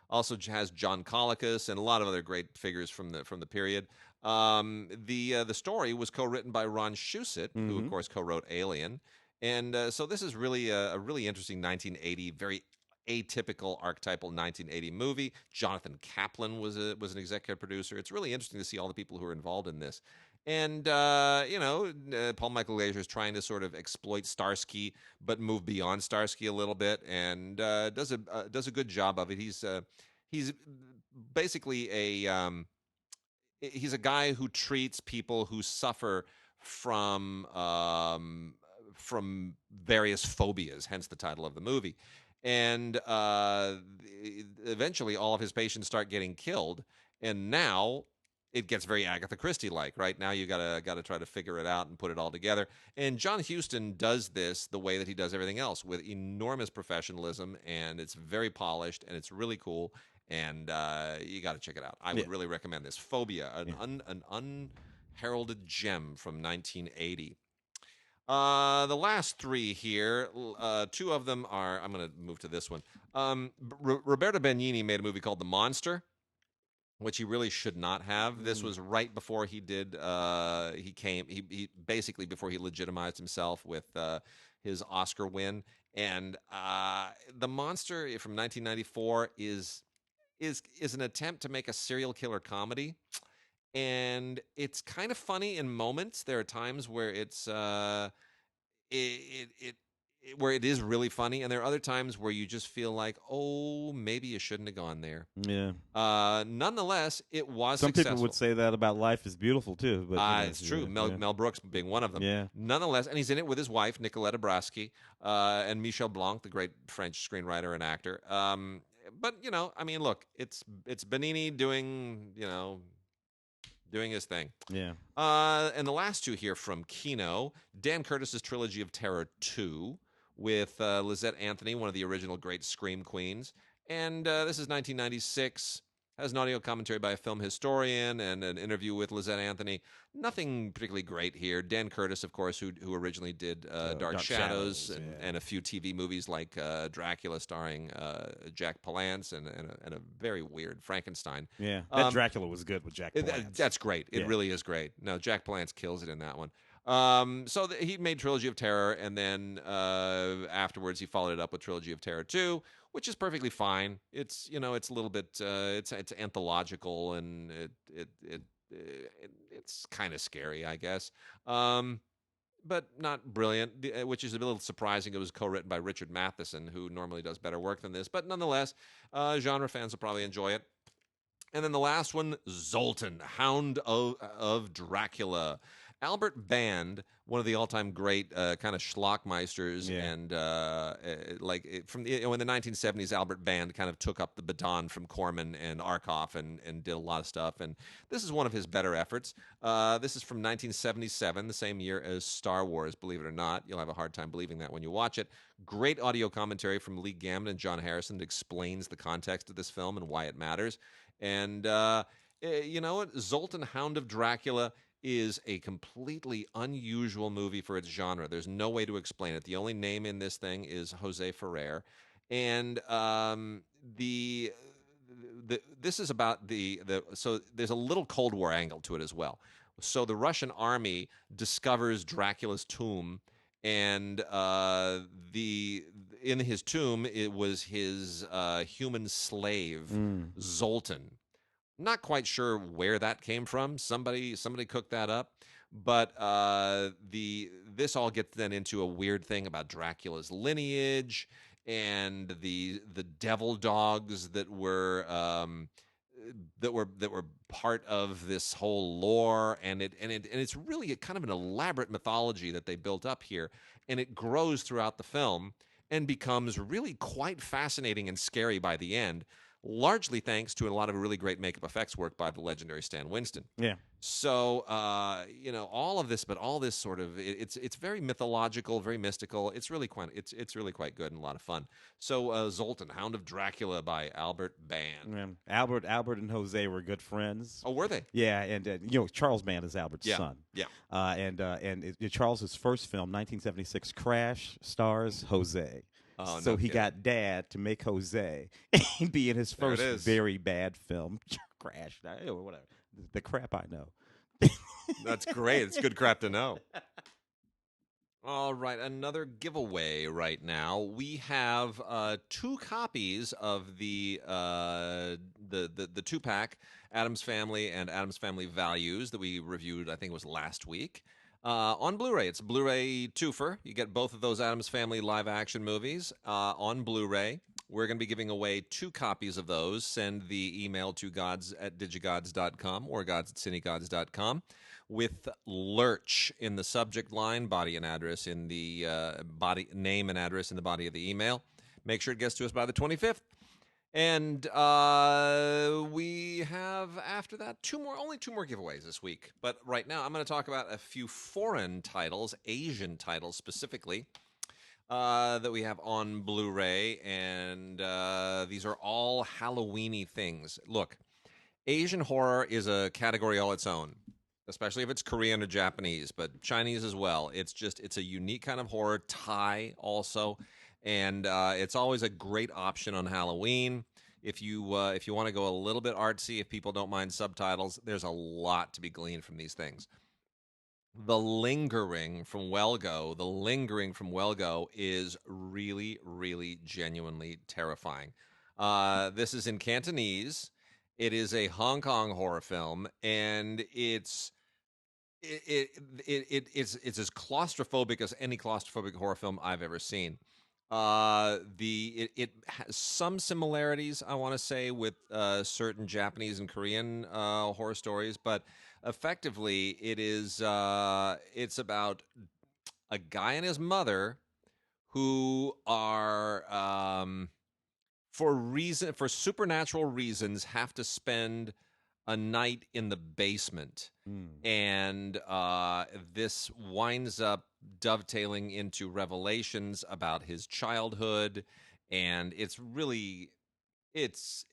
Also has John Colicos and a lot of other great figures from the period. The story was co-written by Ron Shusett, who of course co-wrote Alien, and so this is really a really interesting 1980, very atypical archetypal 1980 movie. Jonathan Kaplan was an executive producer. It's really interesting to see all the people who are involved in this. And Paul Michael Glaser is trying to sort of exploit Starsky, but move beyond Starsky a little bit, and does a good job of it. He's basically he's a guy who treats people who suffer from various phobias, hence the title of the movie. And eventually, all of his patients start getting killed, and now it gets very Agatha Christie like. Right now, you gotta try to figure it out and put it all together. And John Huston does this the way that he does everything else, with enormous professionalism, and it's very polished, and it's really cool. And you got to check it out. I would really recommend this. Phobia, an unheralded gem from 1980. The last three here, two of them are. I'm going to move to this one. Roberto Benigni made a movie called The Monster, which he really should not have. This was right before he did. He basically before he legitimized himself with his Oscar win. And The Monster from 1994 is an attempt to make a serial killer comedy, and it's kind of funny in moments. There are times where where it is really funny, and there are other times where you just feel like, oh, maybe you shouldn't have gone there. Yeah. Nonetheless, it was Some successful. people would say that about Life is Beautiful too, but it's true. Mel Brooks being one of them. Yeah. Nonetheless, and he's in it with his wife Nicoletta Braschi and Michel Blanc, the great French screenwriter and actor. But I mean, look, it's Benigni doing his thing. Yeah. And the last two here from Kino, Dan Curtis's Trilogy of Terror 2 with Lizette Anthony, one of the original great Scream queens. And this is 1996. Has an audio commentary by a film historian and an interview with Lizette Anthony. Nothing particularly great here. Dan Curtis, of course, who originally did Dark Shadows and a few TV movies like Dracula starring Jack Palance and a very weird Frankenstein. Yeah, that Dracula was good with Jack Palance. That's great. It really is great. No, Jack Palance kills it in that one. So he made Trilogy of Terror, and then afterwards he followed it up with Trilogy of Terror 2, which is perfectly fine. It's it's a little bit it's anthological, and it's kind of scary, I guess. But not brilliant, which is a little surprising. It was co-written by Richard Matheson, who normally does better work than this. But nonetheless, genre fans will probably enjoy it. And then the last one, Zoltan, Hound of Dracula. Albert Band, one of the all-time great kind of schlockmeisters, and in the 1970s, Albert Band kind of took up the baton from Corman and Arkoff and did a lot of stuff. And this is one of his better efforts. This is from 1977, the same year as Star Wars, believe it or not. You'll have a hard time believing that when you watch it. Great audio commentary from Lee Gambon and John Harrison that explains the context of this film and why it matters. And you know what? Zoltan, Hound of Dracula is a completely unusual movie for its genre. There's no way to explain it. The only name in this thing is Jose Ferrer. And this is about so there's a little Cold War angle to it as well. So the Russian army discovers Dracula's tomb, and in his tomb it was his human slave Zoltan. Not quite sure where that came from. Somebody cooked that up, but this all gets then into a weird thing about Dracula's lineage and the devil dogs that were part of this whole lore, and it's really kind of an elaborate mythology that they built up here, and it grows throughout the film and becomes really quite fascinating and scary by the end. Largely thanks to a lot of really great makeup effects work by the legendary Stan Winston. Yeah. So, all of this, but all this sort of, it's very mythological, very mystical. It's really quite good and a lot of fun. So, Zoltan, Hound of Dracula by Albert Band. Yeah. Albert and Jose were good friends. Oh, were they? Yeah, and Charles Band is Albert's son. Yeah. And Charles's first film, 1976, Crash, stars Jose. Oh, so he got Dad to make Jose be in his first very bad film, Crash. Whatever. The crap I know. That's great. It's good crap to know. All right, another giveaway right now. We have 2 copies of the 2-pack Adam's Family and Adam's Family Values that we reviewed. I think it was last week on Blu-ray. It's a Blu-ray twofer. You get both of those Adam's Family live-action movies on Blu-ray. We're going to be giving away 2 copies of those. Send the email to gods@digigods.com or gods@cinegods.com with Lurch in the subject line, body and address in the body name and address in the body of the email. Make sure it gets to us by the 25th. And we have after that only two more giveaways this week. But right now, I'm going to talk about a few foreign titles, Asian titles specifically, that we have on Blu-ray, and these are all Halloween-y things. Look, Asian horror is a category all its own, especially if it's Korean or Japanese, but Chinese as well. It's a unique kind of horror. Thai also, and it's always a great option on Halloween. If you want to go a little bit artsy, if people don't mind subtitles, there's a lot to be gleaned from these things. The Lingering from Welgo is really, really, genuinely terrifying. This is in Cantonese. It is a Hong Kong horror film, and it's as claustrophobic as any claustrophobic horror film I've ever seen. It has some similarities, I want to say, with certain Japanese and Korean horror stories, but effectively it's about a guy and his mother who are for supernatural reasons have to spend a night in the basement. And this winds up dovetailing into revelations about his childhood, and it's really there's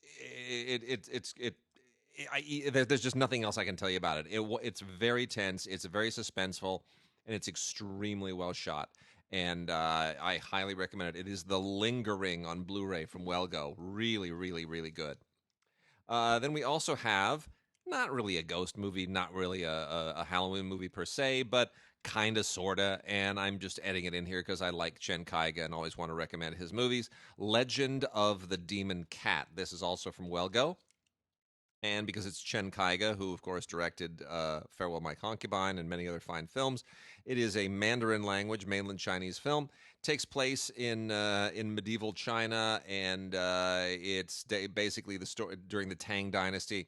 just nothing else I can tell you about it. It's very tense, it's very suspenseful, and it's extremely well shot. And I highly recommend it. It is The Lingering on Blu-ray from Welgo. Really, really, really good. Then we also have not really a ghost movie, not really a Halloween movie per se, but kind of, sort of, and I'm just adding it in here because I like Chen Kaiga and always want to recommend his movies. Legend of the Demon Cat. This is also from Welgo. And because it's Chen Kaiga, who, of course, directed Farewell My Concubine and many other fine films, it is a Mandarin language, mainland Chinese film. Takes place in medieval China, and it's basically the story during the Tang Dynasty.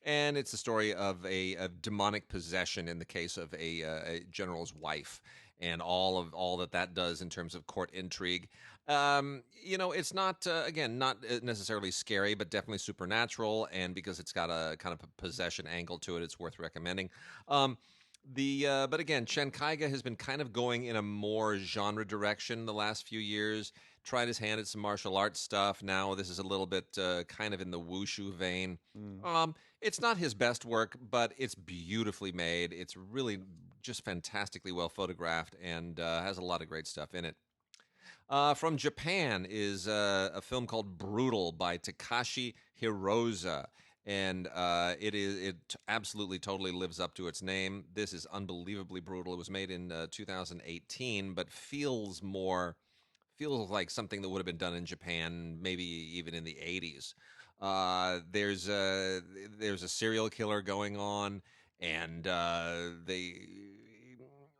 And it's the story of a demonic possession in the case of a general's wife, and all that does in terms of court intrigue. It's not again not necessarily scary, but definitely supernatural, and because it's got a kind of a possession angle to it, it's worth recommending. But again, Chen Kaiga has been kind of going in a more genre direction the last few years. Tried his hand at some martial arts stuff. Now this is a little bit kind of in the wushu vein. It's not his best work, but it's beautifully made. It's really just fantastically well photographed, and has a lot of great stuff in it. From Japan is a film called Brutal by Takashi Hirose. And it absolutely totally lives up to its name. This is unbelievably brutal. It was made in 2018, but feels like something that would have been done in Japan, maybe even in the 80s. There's a serial killer going on, and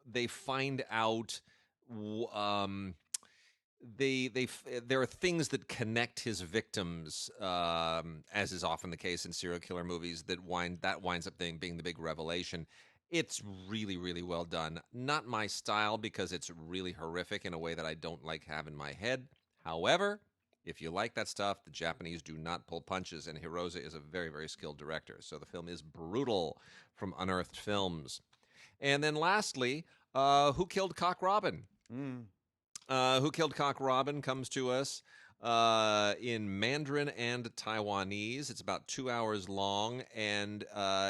they find out. There are things that connect his victims, as is often the case in serial killer movies, that winds up being the big revelation. It's really, really well done. Not my style because it's really horrific in a way that I don't like have in my head. However, if you like that stuff, the Japanese do not pull punches, and Hirose is a very, very skilled director. So the film is Brutal from Unearthed Films. And then lastly, Who Killed Cock Robin? Who Killed Cock Robin comes to us in Mandarin and Taiwanese. It's about 2 hours long, and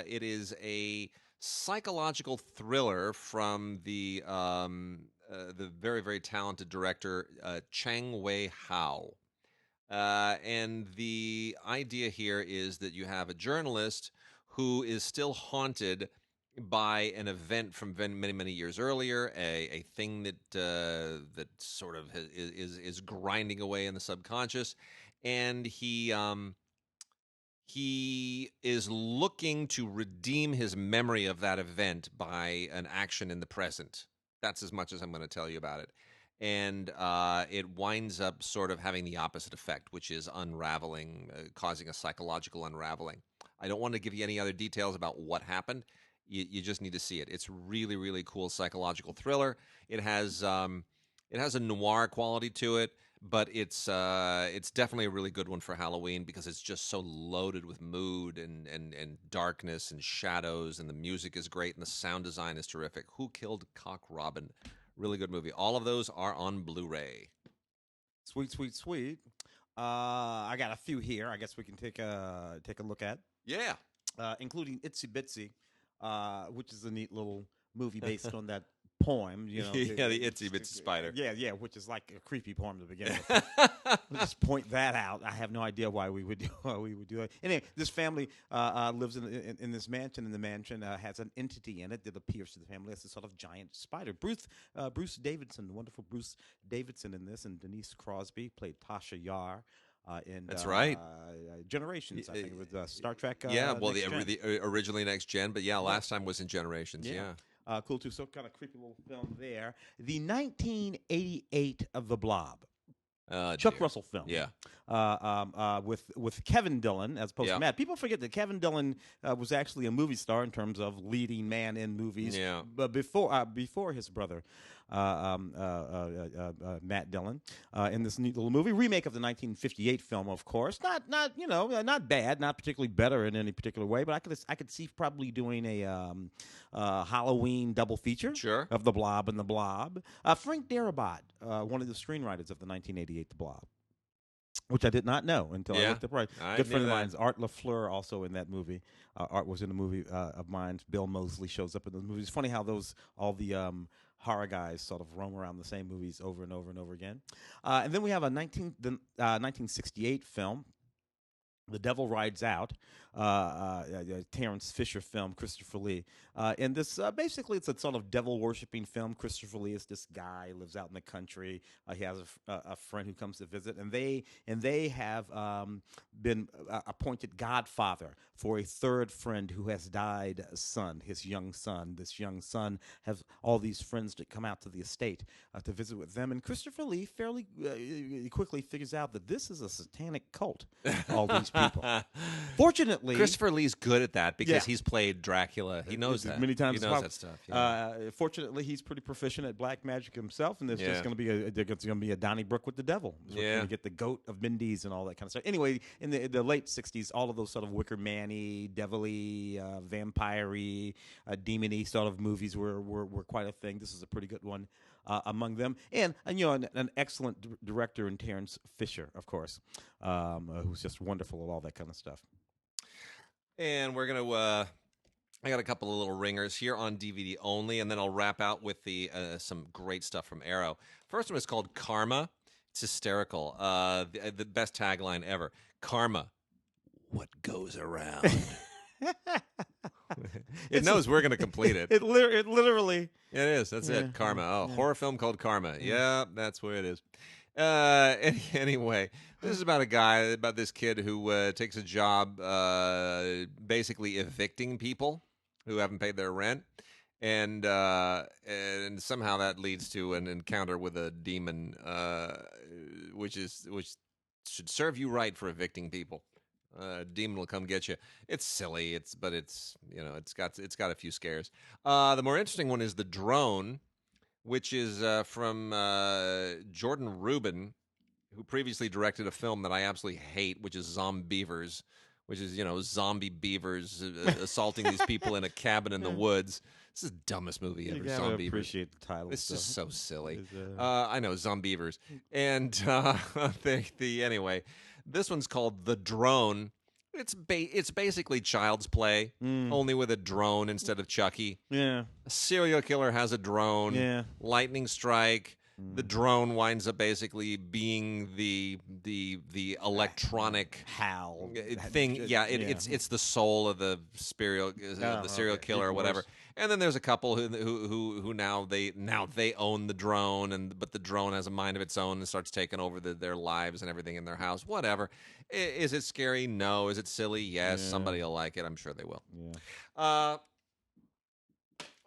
it is a psychological thriller from the very, very talented director Chang Wei Hao. And the idea here is that you have a journalist who is still haunted by an event from many, many years earlier, a thing that that sort of is grinding away in the subconscious, and he is looking to redeem his memory of that event by an action in the present. That's as much as I'm going to tell you about it. And it winds up sort of having the opposite effect, which is unraveling, causing a psychological unraveling. I don't want to give you any other details about what happened. You just need to see it. It's really, really cool psychological thriller. It has a noir quality to it, but it's definitely a really good one for Halloween because it's just so loaded with mood and darkness and shadows, and the music is great and the sound design is terrific. Who Killed Cock Robin? Really good movie. All of those are on Blu-ray. Sweet, sweet, sweet. I got a few here. I guess we can take a look at. Yeah. Including Itsy Bitsy, which is a neat little movie based on that poem. You know, yeah, the Itsy Bitsy spider. Yeah, which is like a creepy poem to begin with. Let's just point that out. I have no idea why we would do it. Anyway, this family lives in this mansion, and the mansion has an entity in it that appears to the family as a sort of giant spider. Bruce Davidson, the wonderful Bruce Davidson in this, and Denise Crosby played Tasha Yar. That's right. Generations, I think, with Star Trek. The originally Next Gen, but last time was in Generations. Yeah. Cool too. So kind of creepy little film there. The 1988 of The Blob. Chuck Russell film. Yeah. With Kevin Dillon as opposed to Matt. People forget that Kevin Dillon was actually a movie star in terms of leading man in movies. Yeah. But before his brother, Matt Dillon, in this neat little movie remake of the 1958 film. Of course, not bad, not particularly better in any particular way. But I could see probably doing a Halloween double feature. Sure. Of The Blob and The Blob. Frank Darabont, one of the screenwriters of the 1988 The Blob, which I did not know until I looked up. Right, good friend of mine, Art LaFleur, also in that movie. Art was in a movie of mine. Bill Moseley shows up in the movie. It's funny how all the horror guys sort of roam around the same movies over and over and over again. And then we have a 1968 film, The Devil Rides Out, Terrence Fisher film, Christopher Lee. And this, basically, it's a sort of devil-worshipping film. Christopher Lee is this guy, lives out in the country. He has a friend who comes to visit, and they have been appointed godfather for a third friend who has died son, his young son. This young son has all these friends that come out to the estate to visit with them. And Christopher Lee fairly quickly figures out that this is a satanic cult, all these people. Fortunately, Christopher Lee's good at that because he's played Dracula. He knows that many times. He knows that stuff. Yeah. Fortunately, he's pretty proficient at black magic himself, and there's just going to be a Donnybrook with the devil. We're going to get the goat of Mindy's and all that kind of stuff. Anyway, in the late '60s, all of those sort of Wicker Man-y, devil-y, vampire-y, demon-y sort of movies were quite a thing. This is a pretty good one among them, and an excellent director in Terrence Fisher, of course, who's just wonderful at all that kind of stuff. And we're going to I got a couple of little ringers here on DVD only, and then I'll wrap out with some great stuff from Arrow. First one is called Karma. It's hysterical. The best tagline ever. Karma, what goes around? It knows we're going to complete it. It literally. It is. That's it. Karma. Horror film called Karma. Yeah, that's where it is. Anyway, this is about this kid who takes a job basically evicting people who haven't paid their rent, and somehow that leads to an encounter with a demon, which should serve you right for evicting people. Demon will come get you. It's silly. It's got a few scares. The more interesting one is The Drone, which is from Jordan Rubin, who previously directed a film that I absolutely hate, which is Zombeavers, which is, zombie beavers assaulting these people in a cabin in the woods. This is the dumbest movie ever. You gotta appreciate the title. It's just so silly. I know, Zombeavers. And anyway, this one's called The Drone. It's basically Child's Play, only with a drone instead of Chucky. Yeah. A serial killer has a drone. Yeah. Lightning strike. The drone winds up basically being the electronic Hal thing. Yeah, it's the soul of the serial killer or whatever. And then there's a couple who now they own the drone, but the drone has a mind of its own and starts taking over their lives and everything in their house. Whatever. Is it scary? No. Is it silly? Yes. Somebody will like it. I'm sure they will. Yeah.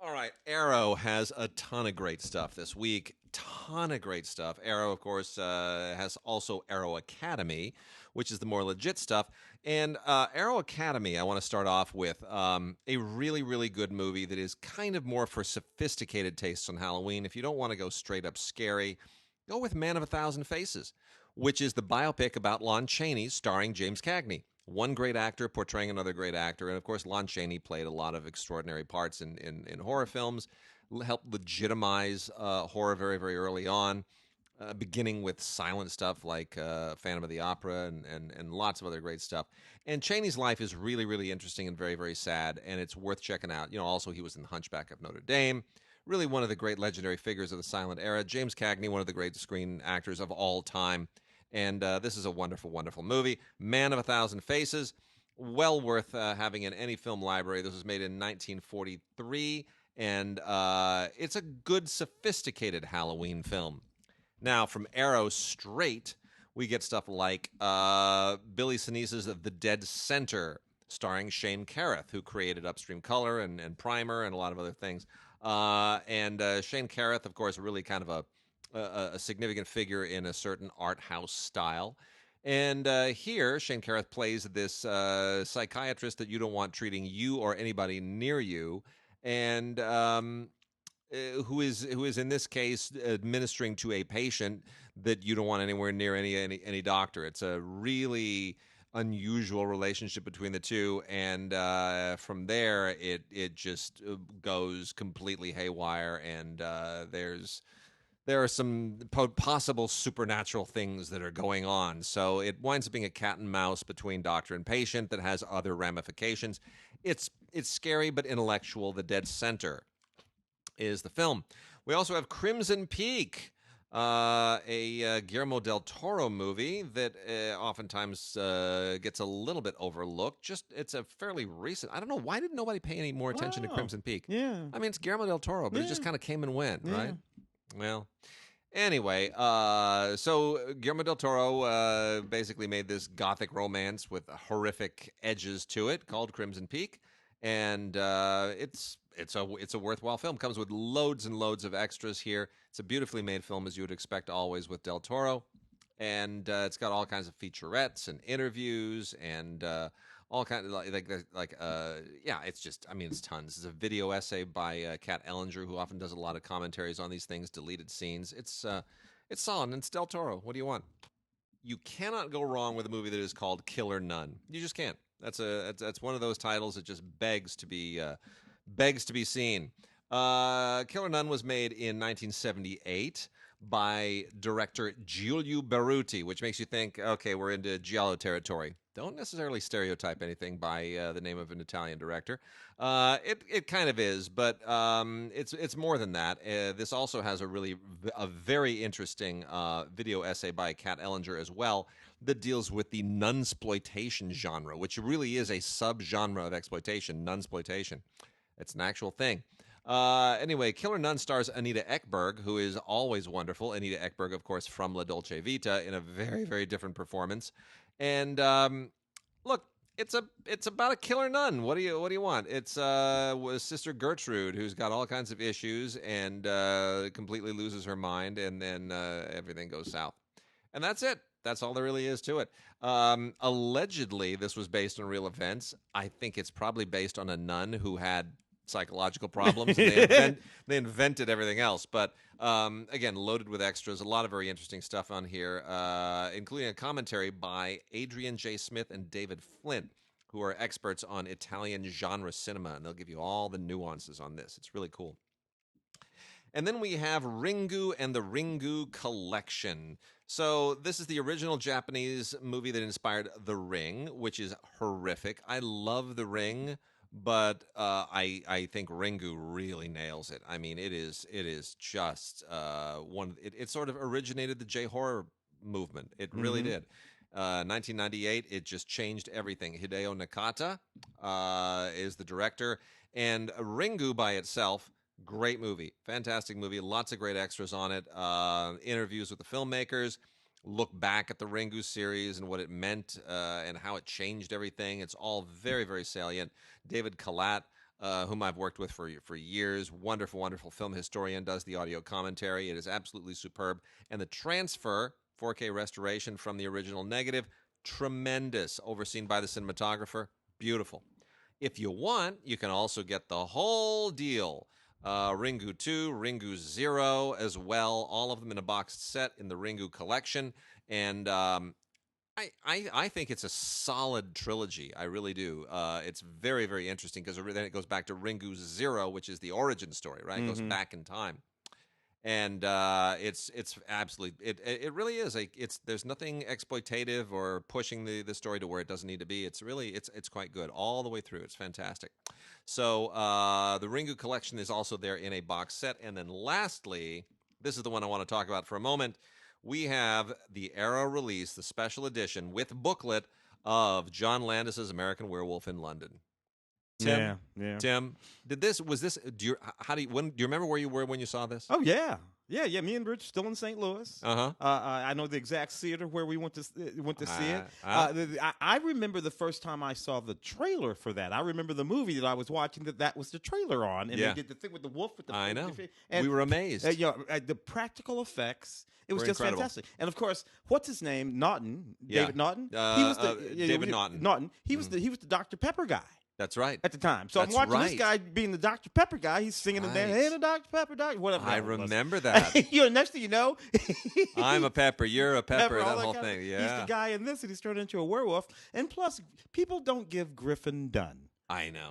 All right, Arrow has a ton of great stuff this week. Ton of great stuff. Arrow, of course, has also Arrow Academy, which is the more legit stuff. And Arrow Academy, I want to start off with a really, really good movie that is kind of more for sophisticated tastes on Halloween. If you don't want to go straight up scary, go with Man of a Thousand Faces, which is the biopic about Lon Chaney starring James Cagney. One great actor portraying another great actor. And, of course, Lon Chaney played a lot of extraordinary parts in horror films, helped legitimize horror very, very early on, beginning with silent stuff like Phantom of the Opera and lots of other great stuff. And Chaney's life is really, really interesting and very, very sad, and it's worth checking out. Also, he was in The Hunchback of Notre Dame. Really one of the great legendary figures of the silent era. James Cagney, one of the great screen actors of all time. And this is a wonderful, wonderful movie. Man of a Thousand Faces, well worth having in any film library. This was made in 1943, and it's a good, sophisticated Halloween film. Now, from Arrow straight, we get stuff like Billy Sinise's The Dead Center, starring Shane Carruth, who created Upstream Color and Primer and a lot of other things. And Shane Carruth, of course, really kind of a significant figure in a certain art house style. And here, Shane Carruth plays this psychiatrist that you don't want treating you or anybody near you, and who is in this case administering to a patient that you don't want anywhere near any doctor. It's a really unusual relationship between the two, and from there it just goes completely haywire, and there are some possible supernatural things that are going on. So it winds up being a cat and mouse between doctor and patient that has other ramifications. It's scary but intellectual. The Dead Center is the film. We also have Crimson Peak, a Guillermo del Toro movie that oftentimes gets a little bit overlooked. It's a fairly recent. I don't know, why did nobody pay any more attention to Crimson Peak? Yeah. I mean, it's Guillermo del Toro, but it just kind of came and went, right? Well, anyway, so Guillermo del Toro basically made this gothic romance with horrific edges to it called Crimson Peak, and it's a worthwhile film. Comes with loads and loads of extras here. It's a beautifully made film, as you would expect always with del Toro, and it's got all kinds of featurettes and interviews and all kinds of it's just, I mean, it's tons. This is a video essay by Kat Ellinger, who often does a lot of commentaries on these things, deleted scenes. It's solid, and it's del Toro. What do you want? You cannot go wrong with a movie that is called Killer Nun. You just can't. That's one of those titles that just begs to be seen. Killer Nun was made in 1978 by director Giulio Berruti, which makes you think, okay, we're into giallo territory. Don't necessarily stereotype anything by the name of an Italian director. It kind of is, but it's more than that. This also has a very interesting video essay by Kat Ellinger as well that deals with the nunsploitation genre, which really is a subgenre of exploitation, nunsploitation. It's an actual thing. Anyway, Killer Nun stars Anita Ekberg, who is always wonderful. Anita Ekberg, of course, from La Dolce Vita, in a very, very different performance. And look, it's about a killer nun. What do you want? It's Sister Gertrude, who's got all kinds of issues and completely loses her mind, and then everything goes south. And that's it. That's all there really is to it. Allegedly, this was based on real events. I think it's probably based on a nun who had psychological problems. And they invented everything else. But again, loaded with extras. A lot of very interesting stuff on here, including a commentary by Adrian J. Smith and David Flint, who are experts on Italian genre cinema. And they'll give you all the nuances on this. It's really cool. And then we have Ringu and the Ringu Collection. So this is the original Japanese movie that inspired The Ring, which is horrific. I love The Ring, but I think Ringu really nails it. I mean, it is just one. It sort of originated the J horror movement. It really did. 1998, it just changed everything. Hideo Nakata is the director, and Ringu by itself, great movie, fantastic movie, lots of great extras on it. Interviews with the filmmakers, look back at the Ringu series and what it meant and how it changed everything. It's all very, very salient. David Kalat, whom I've worked with for years, wonderful, wonderful film historian, does the audio commentary. It is absolutely superb. And the transfer, 4K restoration from the original negative, tremendous, overseen by the cinematographer, beautiful. If you want, you can also get the whole deal. Ringu 2, Ringu 0 as well, all of them in a boxed set in the Ringu collection. And I think it's a solid trilogy. I really do. It's very, very interesting because then it goes back to Ringu 0, which is the origin story, right? It goes back in time. And it's absolutely it really is there's nothing exploitative or pushing the story to where it doesn't need to be. It's really it's quite good all the way through. It's fantastic. So the Ringu collection is also there in a box set. And then lastly, this is the one I want to talk about for a moment. We have the Arrow release, the special edition with booklet of John Landis's American Werewolf in London. Tim, Tim, do you remember where you were when you saw this? Oh yeah. Me and Rich still in St. Louis. I know the exact theater where we went to see it. I remember the first time I saw the trailer for that. I remember the movie that I was watching that was the trailer on, and they did the thing with the wolf with the. I know. And, we were amazed. The practical effects. It was just incredible. Fantastic. And of course, what's his name? Naughton. David Naughton. He was David Naughton. Naughton. He was the Dr. Pepper guy. That's right. At the time. So I'm watching this guy being the Dr. Pepper guy. He's singing and dancing, hey, the Dr. Pepper, whatever. I remember that. Next thing you know. I'm a pepper, you're a pepper, that whole thing. Yeah. He's the guy in this, and he's turned into a werewolf. And plus, people don't give Griffin Dunne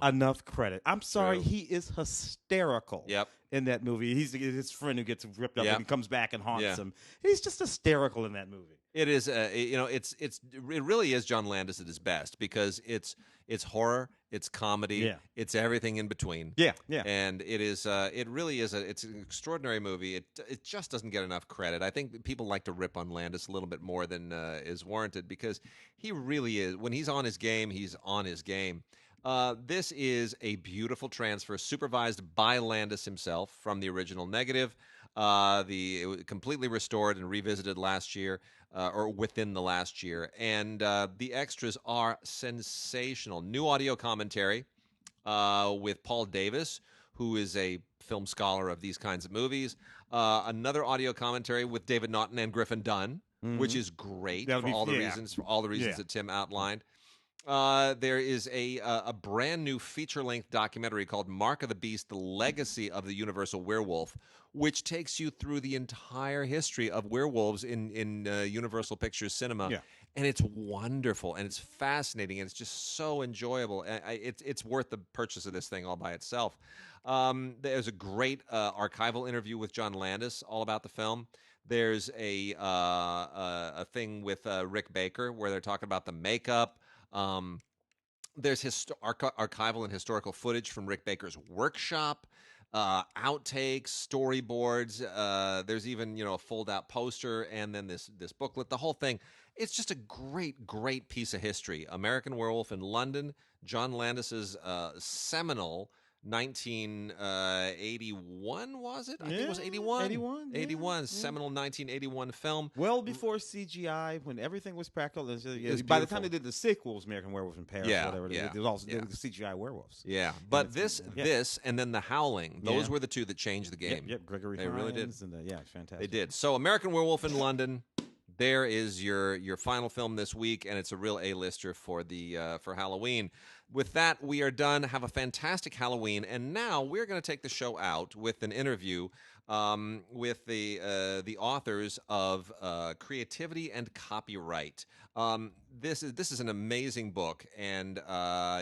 enough credit. I'm sorry, he is hysterical. In that movie. He's his friend who gets ripped up and he comes back and haunts him. He's just hysterical in that movie. It is, it really is John Landis at his best because it's horror, it's comedy, it's everything in between. And it really is it's an extraordinary movie. It just doesn't get enough credit. I think people like to rip on Landis a little bit more than is warranted because he really is. When he's on his game, he's on his game. This is a beautiful transfer supervised by Landis himself from the original negative. It was completely restored and revisited last year, or within the last year. And the extras are sensational. New audio commentary with Paul Davis, who is a film scholar of these kinds of movies. Another audio commentary with David Naughton and Griffin Dunne, which is great for all the reasons that Tim outlined. There is a brand new feature-length documentary called Mark of the Beast, The Legacy of the Universal Werewolf, which takes you through the entire history of werewolves in Universal Pictures cinema. And it's wonderful, and it's fascinating, and it's just so enjoyable. It's worth the purchase of this thing all by itself. There's a great archival interview with John Landis all about the film. There's a thing with Rick Baker where they're talking about the makeup. There's archival and historical footage from Rick Baker's workshop, outtakes, storyboards. There's even a fold-out poster, and then this booklet. The whole thing. It's just a great, great piece of history. American Werewolf in London. John Landis's seminal 1981, was it? I think it was 81. 81, seminal 1981 film. Well before CGI, when everything was practical. By the time they did the sequels, American Werewolf in Paris, whatever, it was also the CGI werewolves. But this, and then The Howling, those were the two that changed the game. Gregory They really did. And, it's fantastic. They did. So American Werewolf in London. There is your final film this week, and it's a real A-lister for for Halloween. With that, we are done. Have a fantastic Halloween, and now we're going to take the show out with an interview with the authors of Creativity and Copyright. This is an amazing book, and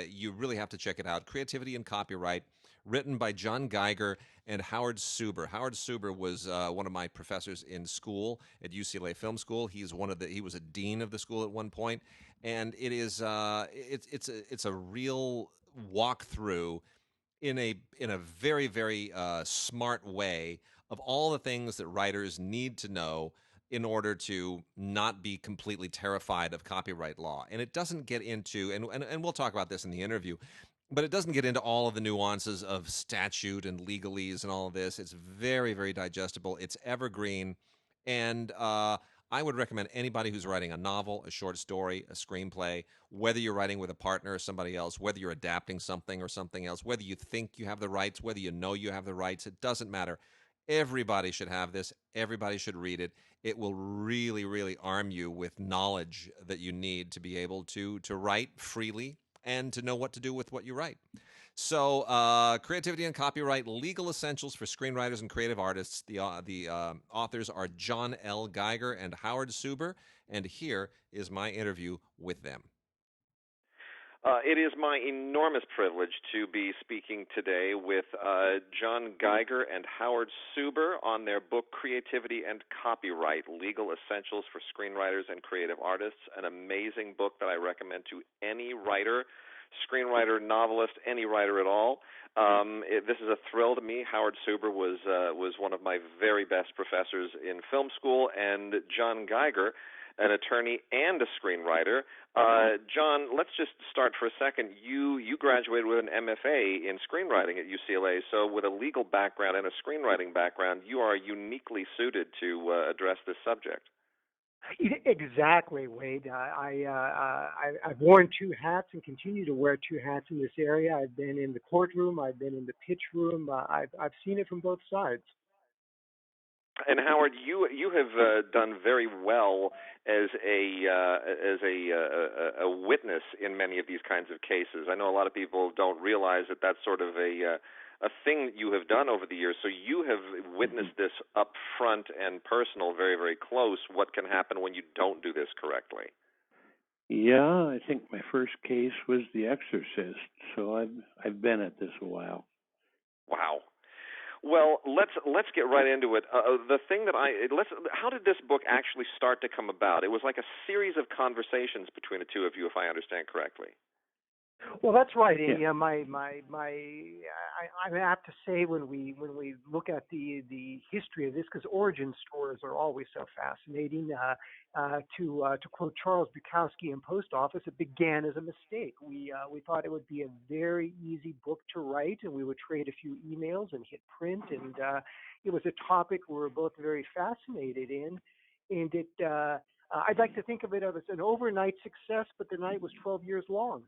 you really have to check it out. Creativity and Copyright, written by John Geiger and Howard Suber. Howard Suber was one of my professors in school at UCLA Film School. He was a dean of the school at one point, and it is it's a real walk through in a very very smart way of all the things that writers need to know in order to not be completely terrified of copyright law. And it doesn't get into, and we'll talk about this in the interview, but it doesn't get into all of the nuances of statute and legalese and all of this. It's very, very digestible. It's evergreen. And I would recommend anybody who's writing a novel, a short story, a screenplay, whether you're writing with a partner or somebody else, whether you're adapting something or something else, whether you think you have the rights, whether you know you have the rights, it doesn't matter. Everybody should have this. Everybody should read it. It will really, really arm you with knowledge that you need to be able to write freely and to know what to do with what you write. So, Creativity and Copyright, Legal Essentials for Screenwriters and Creative Artists. The authors are John L. Geiger and Howard Suber, and here is my interview with them. It is my enormous privilege to be speaking today with John Geiger and Howard Suber on their book Creativity and Copyright, Legal Essentials for Screenwriters and Creative Artists, an amazing book that I recommend to any writer, screenwriter, novelist, any writer at all. This is a thrill to me. Howard Suber was one of my very best professors in film school, and John Geiger, an attorney and a screenwriter. John, let's just start for a second. You graduated with an MFA in screenwriting at UCLA, so with a legal background and a screenwriting background, you are uniquely suited to address this subject. Exactly, Wade. I've worn two hats and continue to wear two hats in this area. I've been in the courtroom. I've been in the pitch room. I've seen it from both sides. And Howard, you have done very well as a witness in many of these kinds of cases. I know a lot of people don't realize that that's sort of a thing that you have done over the years. So you have witnessed this up front and personal, very, very close. What can happen when you don't do this correctly? Yeah, I think my first case was The Exorcist, so I've been at this a while. Wow. Well, let's get right into it. The thing that how did this book actually start to come about? It was like a series of conversations between the two of you, if I understand correctly. Well, that's right. Yeah. I'm apt to say when we look at the history of this, because origin stories are always so fascinating. To quote Charles Bukowski in Post Office, it began as a mistake. We thought it would be a very easy book to write, and we would trade a few emails and hit print, and it was a topic we were both very fascinated in, and it. I'd like to think of it as an overnight success, but the night was 12 years long.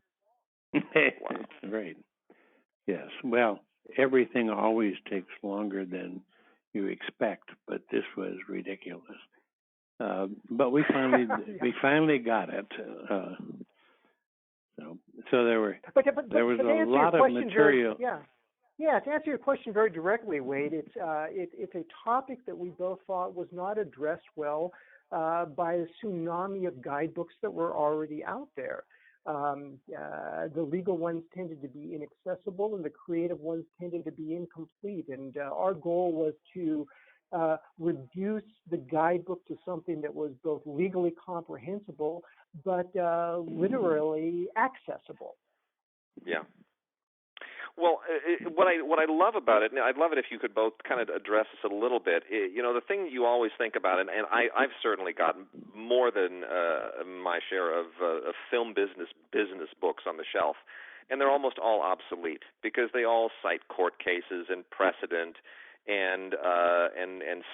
Right. Yes. Well, everything always takes longer than you expect, but this was ridiculous. But we finally got it. So there was a lot of material. Yeah. To answer your question very directly, Wade, it's a topic that we both thought was not addressed well by a tsunami of guidebooks that were already out there. The legal ones tended to be inaccessible, and the creative ones tended to be incomplete. And our goal was to reduce the guidebook to something that was both legally comprehensible, but literally accessible. Yeah. Well, what I love about it, and I'd love it if you could both kind of address this a little bit. The thing you always think about, and I've certainly gotten more than my share of film business books on the shelf, and they're almost all obsolete because they all cite court cases and precedent and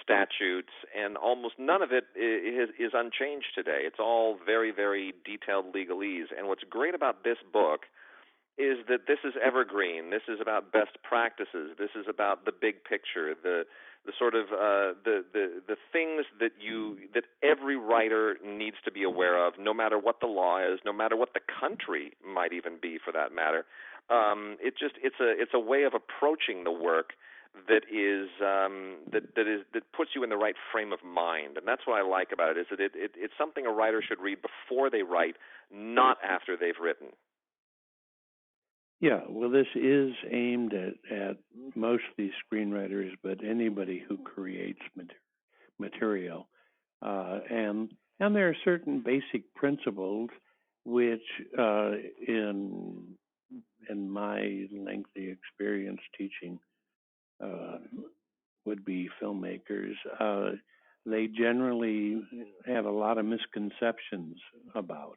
statutes, and almost none of it is unchanged today. It's all very, very detailed legalese. And what's great about this book is that this is evergreen. This is about best practices. This is about the big picture, the sort of the things that every writer needs to be aware of, no matter what the law is, no matter what the country might even be, for that matter. It's a way of approaching the work that puts you in the right frame of mind, and that's what I like about it. Is that it's something a writer should read before they write, not after they've written. Yeah, well, this is aimed at mostly screenwriters, but anybody who creates material. And there are certain basic principles which, in in my lengthy experience teaching would-be filmmakers, they generally have a lot of misconceptions about.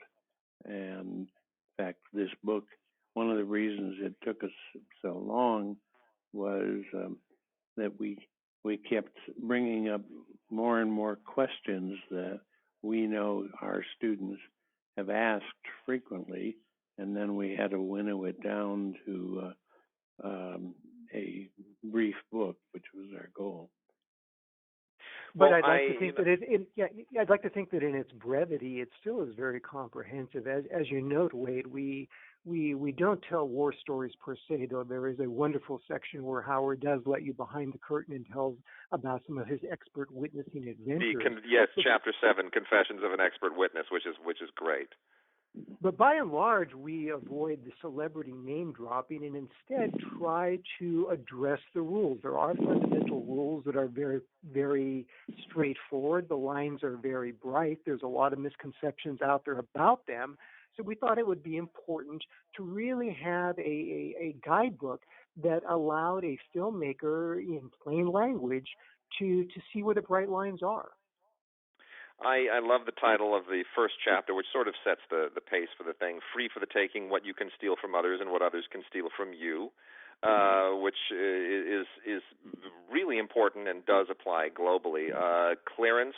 And in fact, this book, one of the reasons it took us so long was that we kept bringing up more and more questions that we know our students have asked frequently, and then we had to winnow it down to a brief book, which was our goal. But I'd like to think that I'd like to think that in its brevity, it still is very comprehensive. As you note, Wade, we don't tell war stories per se, though there is a wonderful section where Howard does let you behind the curtain and tells about some of his expert witnessing adventures. Yes, Chapter 7, Confessions of an Expert Witness, which is great. But by and large, we avoid the celebrity name dropping and instead try to address the rules. There are fundamental rules that are very, very straightforward. The lines are very bright. There's a lot of misconceptions out there about them. So we thought it would be important to really have a guidebook that allowed a filmmaker in plain language to see where the bright lines are. I love the title of the first chapter, which sort of sets the pace for the thing. Free for the taking, what you can steal from others and what others can steal from you, which is really important and does apply globally. Clearance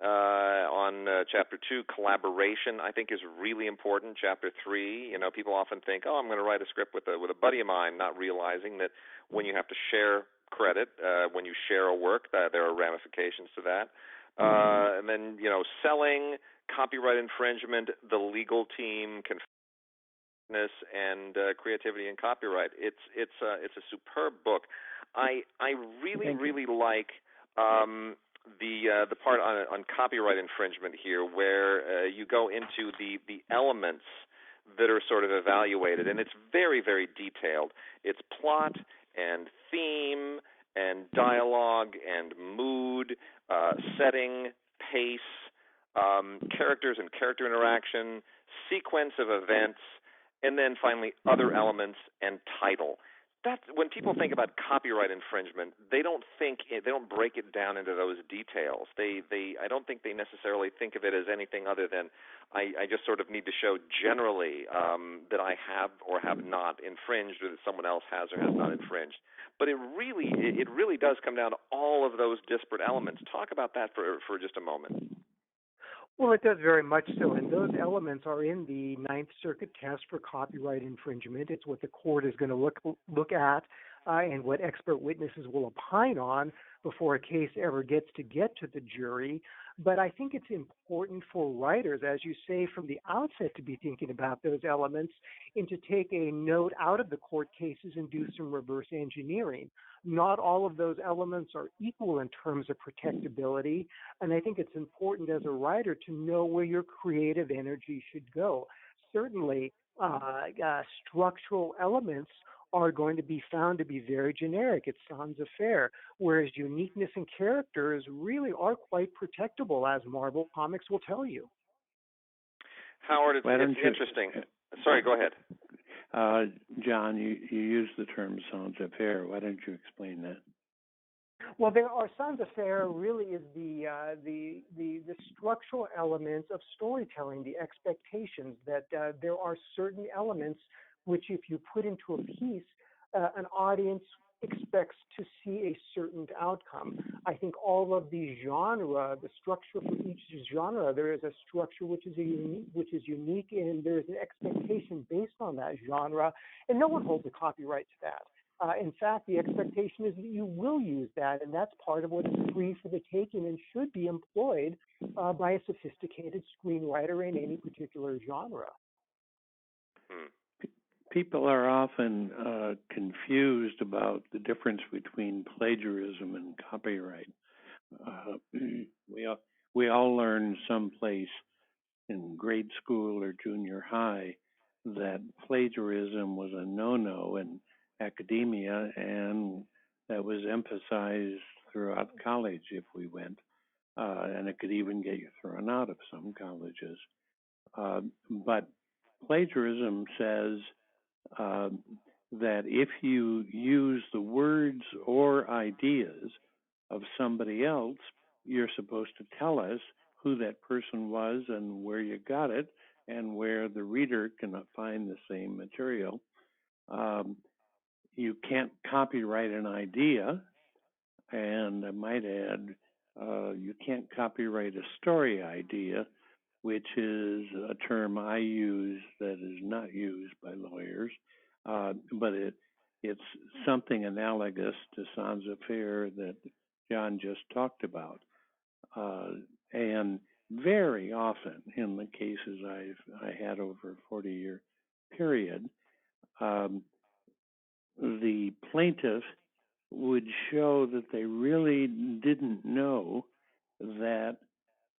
on Chapter 2, collaboration, I think is really important. Chapter 3, people often think, I'm going to write a script with a buddy of mine, not realizing that when you have to share credit, when you share a work, there are ramifications to that. And then, selling, copyright infringement, the legal team, confidence, and creativity and copyright. It's a superb book. I really like the part on copyright infringement here, where you go into the elements that are sort of evaluated, and it's very, very detailed. It's plot and theme and dialogue and mood, setting, pace, characters and character interaction, sequence of events, and then finally other elements and title. That's when people think about copyright infringement, they don't break it down into those details. I don't think they necessarily think of it as anything other than I just sort of need to show generally that I have or have not infringed, or that someone else has or has not infringed. But it really does come down to all of those disparate elements. Talk about that for just a moment. Well, it does very much so, and those elements are in the Ninth Circuit test for copyright infringement. It's what the court is going to look at and what expert witnesses will opine on before a case ever gets to the jury. But I think it's important for writers, as you say, from the outset to be thinking about those elements and to take a note out of the court cases and do some reverse engineering. Not all of those elements are equal in terms of protectability, and I think it's important as a writer to know where your creative energy should go. Certainly, structural elements are going to be found to be very generic. It sounds fair, whereas uniqueness and characters really are quite protectable, as Marvel Comics will tell you. Howard, it's interesting. Sorry, go ahead. John, you used the term sounds fair. Why don't you explain that? Well, our sounds fair really is the structural elements of storytelling, the expectations that there are certain elements which, if you put into a piece, an audience expects to see a certain outcome. I think all of the genre, the structure for each genre, there is a structure which is unique, and there is an expectation based on that genre, and no one holds a copyright to that. In fact, the expectation is that you will use that, and that's part of what is free for the taking and should be employed by a sophisticated screenwriter in any particular genre. People are often confused about the difference between plagiarism and copyright. We all learned someplace in grade school or junior high that plagiarism was a no-no in academia, and that was emphasized throughout college if we went, and it could even get you thrown out of some colleges. But plagiarism says that if you use the words or ideas of somebody else, you're supposed to tell us who that person was and where you got it and where the reader can find the same material. You can't copyright an idea, and I might add, you can't copyright a story idea, which is a term I use that is not used by lawyers, but it's something analogous to sans affaire that John just talked about. And very often in the cases I had over a 40-year period, the plaintiff would show that they really didn't know that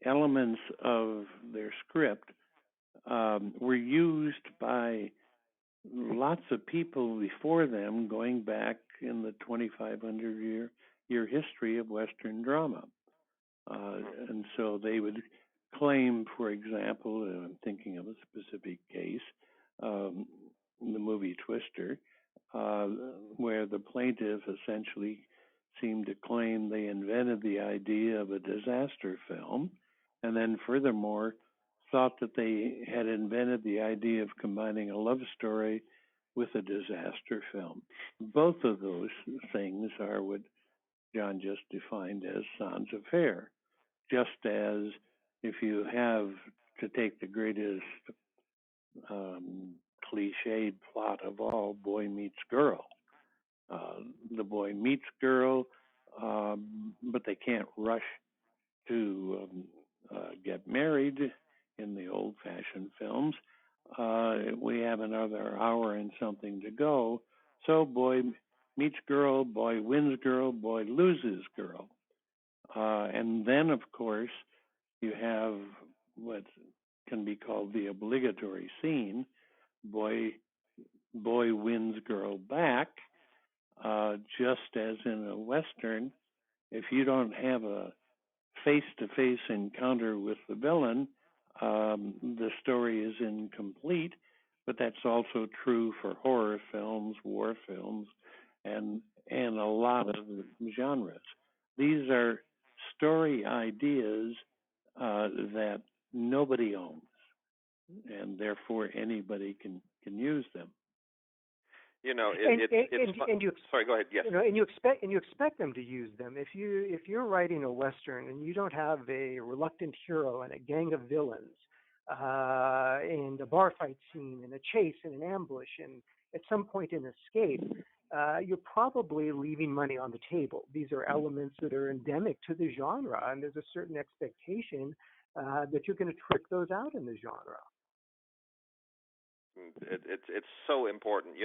elements of their script were used by lots of people before them, going back in the 2,500 year history of Western drama. And so they would claim, for example, and I'm thinking of a specific case, the movie Twister, where the plaintiff essentially seemed to claim they invented the idea of a disaster film, and then furthermore thought that they had invented the idea of combining a love story with a disaster film. Both of those things are what John just defined as sans affaire. Just as if you have to take the greatest cliched plot of all, boy meets girl. The boy meets girl, but they can't rush to get married in the old-fashioned films. We have another hour and something to go. So boy meets girl, boy wins girl, boy loses girl. And then, of course, you have what can be called the obligatory scene. Boy wins girl back. Just as in a Western, if you don't have a face-to-face encounter with the villain, the story is incomplete. But that's also true for horror films, war films, and a lot of genres. These are story ideas that nobody owns, and therefore anybody can use them. Sorry, go ahead. Yes. And you expect them to use them. If you're writing a Western and you don't have a reluctant hero and a gang of villains, and a bar fight scene and a chase and an ambush and at some point an escape, you're probably leaving money on the table. These are elements that are endemic to the genre, and there's a certain expectation that you're going to trick those out in the genre. It's so important.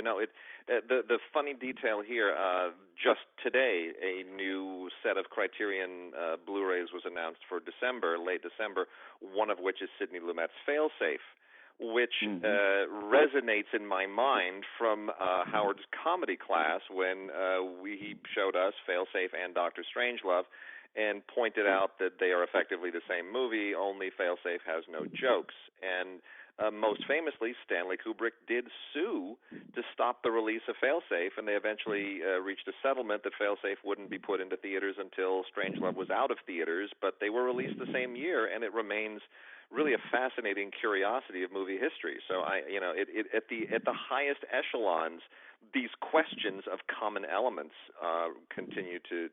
The funny detail here, just today, a new set of Criterion Blu-rays was announced for late December, one of which is Sidney Lumet's Failsafe, which resonates in my mind from Howard's comedy class when he showed us Failsafe and Dr. Strangelove and pointed out that they are effectively the same movie, only Failsafe has no jokes. And most famously, Stanley Kubrick did sue to stop the release of Failsafe, and they eventually reached a settlement that Failsafe wouldn't be put into theaters until Strangelove was out of theaters, but they were released the same year, and it remains really a fascinating curiosity of movie history. So at the highest echelons, these questions of common elements continue to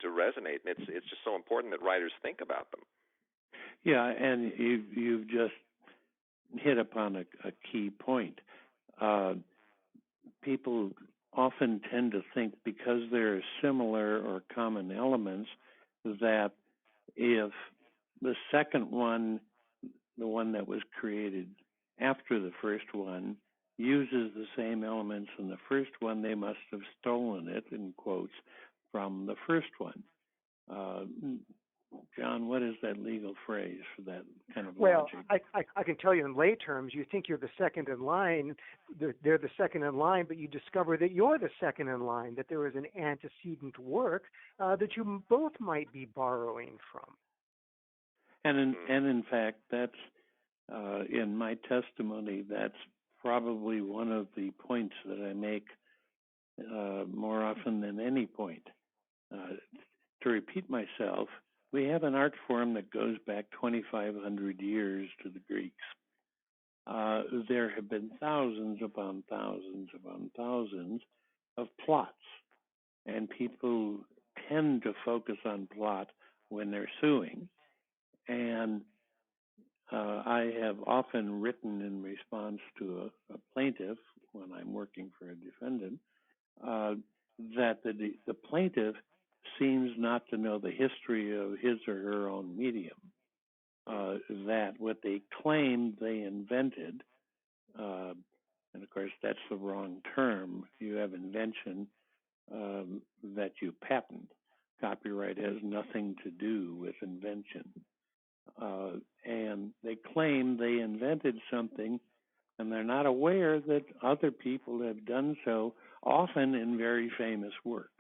resonate, and it's just so important that writers think about them. Yeah, and you've just hit upon a key point. People often tend to think because there are similar or common elements that if the second one, the one that was created after the first one, uses the same elements in the first one, they must have stolen it, in quotes, from the first one. John, what is that legal phrase for that kind of logic? Well, I can tell you in lay terms, you think you're the second in line, they're the second in line, but you discover that you're the second in line, that there is an antecedent work that you both might be borrowing from. And in fact, that's in my testimony, that's probably one of the points that I make more often than any point. To repeat myself, we have an art form that goes back 2,500 years to the Greeks. There have been thousands upon thousands upon thousands of plots, and people tend to focus on plot when they're suing. And I have often written in response to a plaintiff when I'm working for a defendant that the plaintiff seems not to know the history of his or her own medium. That what they claim they invented, and of course that's the wrong term. You have invention that you patent. Copyright has nothing to do with invention. And they claim they invented something, and they're not aware that other people have done so, often in very famous works.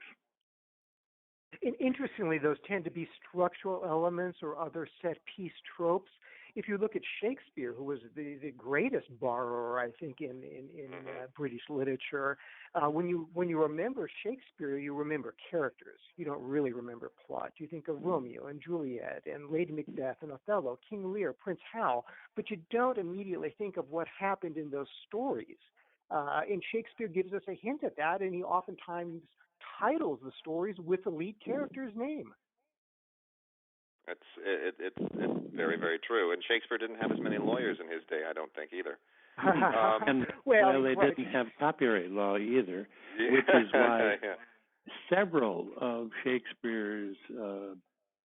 Interestingly, those tend to be structural elements or other set-piece tropes. If you look at Shakespeare, who was the greatest borrower, I think, in British literature, when you remember Shakespeare, you remember characters. You don't really remember plot. You think of Romeo and Juliet and Lady Macbeth and Othello, King Lear, Prince Hal, but you don't immediately think of what happened in those stories. And Shakespeare gives us a hint at that, and he oftentimes titles the stories with the lead character's name. It's very, very true. And Shakespeare didn't have as many lawyers in his day, I don't think, either. Well, they didn't have copyright law either, which is why several of Shakespeare's,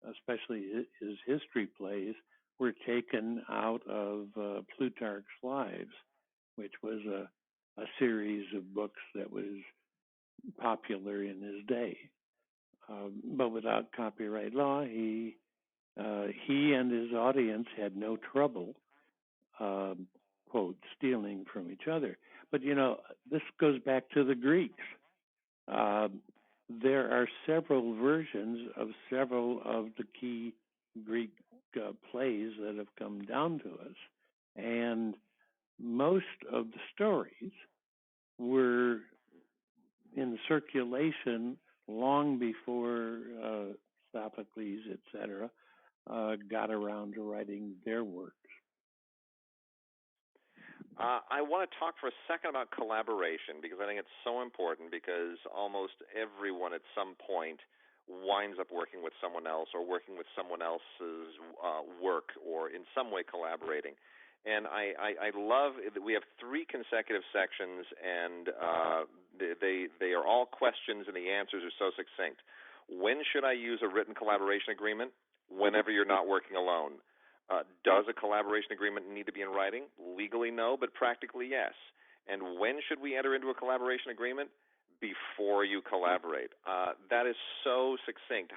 especially his history plays, were taken out of Plutarch's Lives, which was a series of books that was popular in his day. But without copyright law, he and his audience had no trouble, quote, stealing from each other. But, this goes back to the Greeks. There are several versions of several of the key Greek plays that have come down to us. And most of the stories were in circulation long before Sophocles, etc., got around to writing their works. I want to talk for a second about collaboration, because I think it's so important, because almost everyone at some point winds up working with someone else or working with someone else's work or in some way collaborating. And I love that we have 3 consecutive sections, and they are all questions, and the answers are so succinct. When should I use a written collaboration agreement? Whenever you're not working alone. Does a collaboration agreement need to be in writing? Legally, no, but practically, yes. And when should we enter into a collaboration agreement? Before you collaborate. That is so succinct.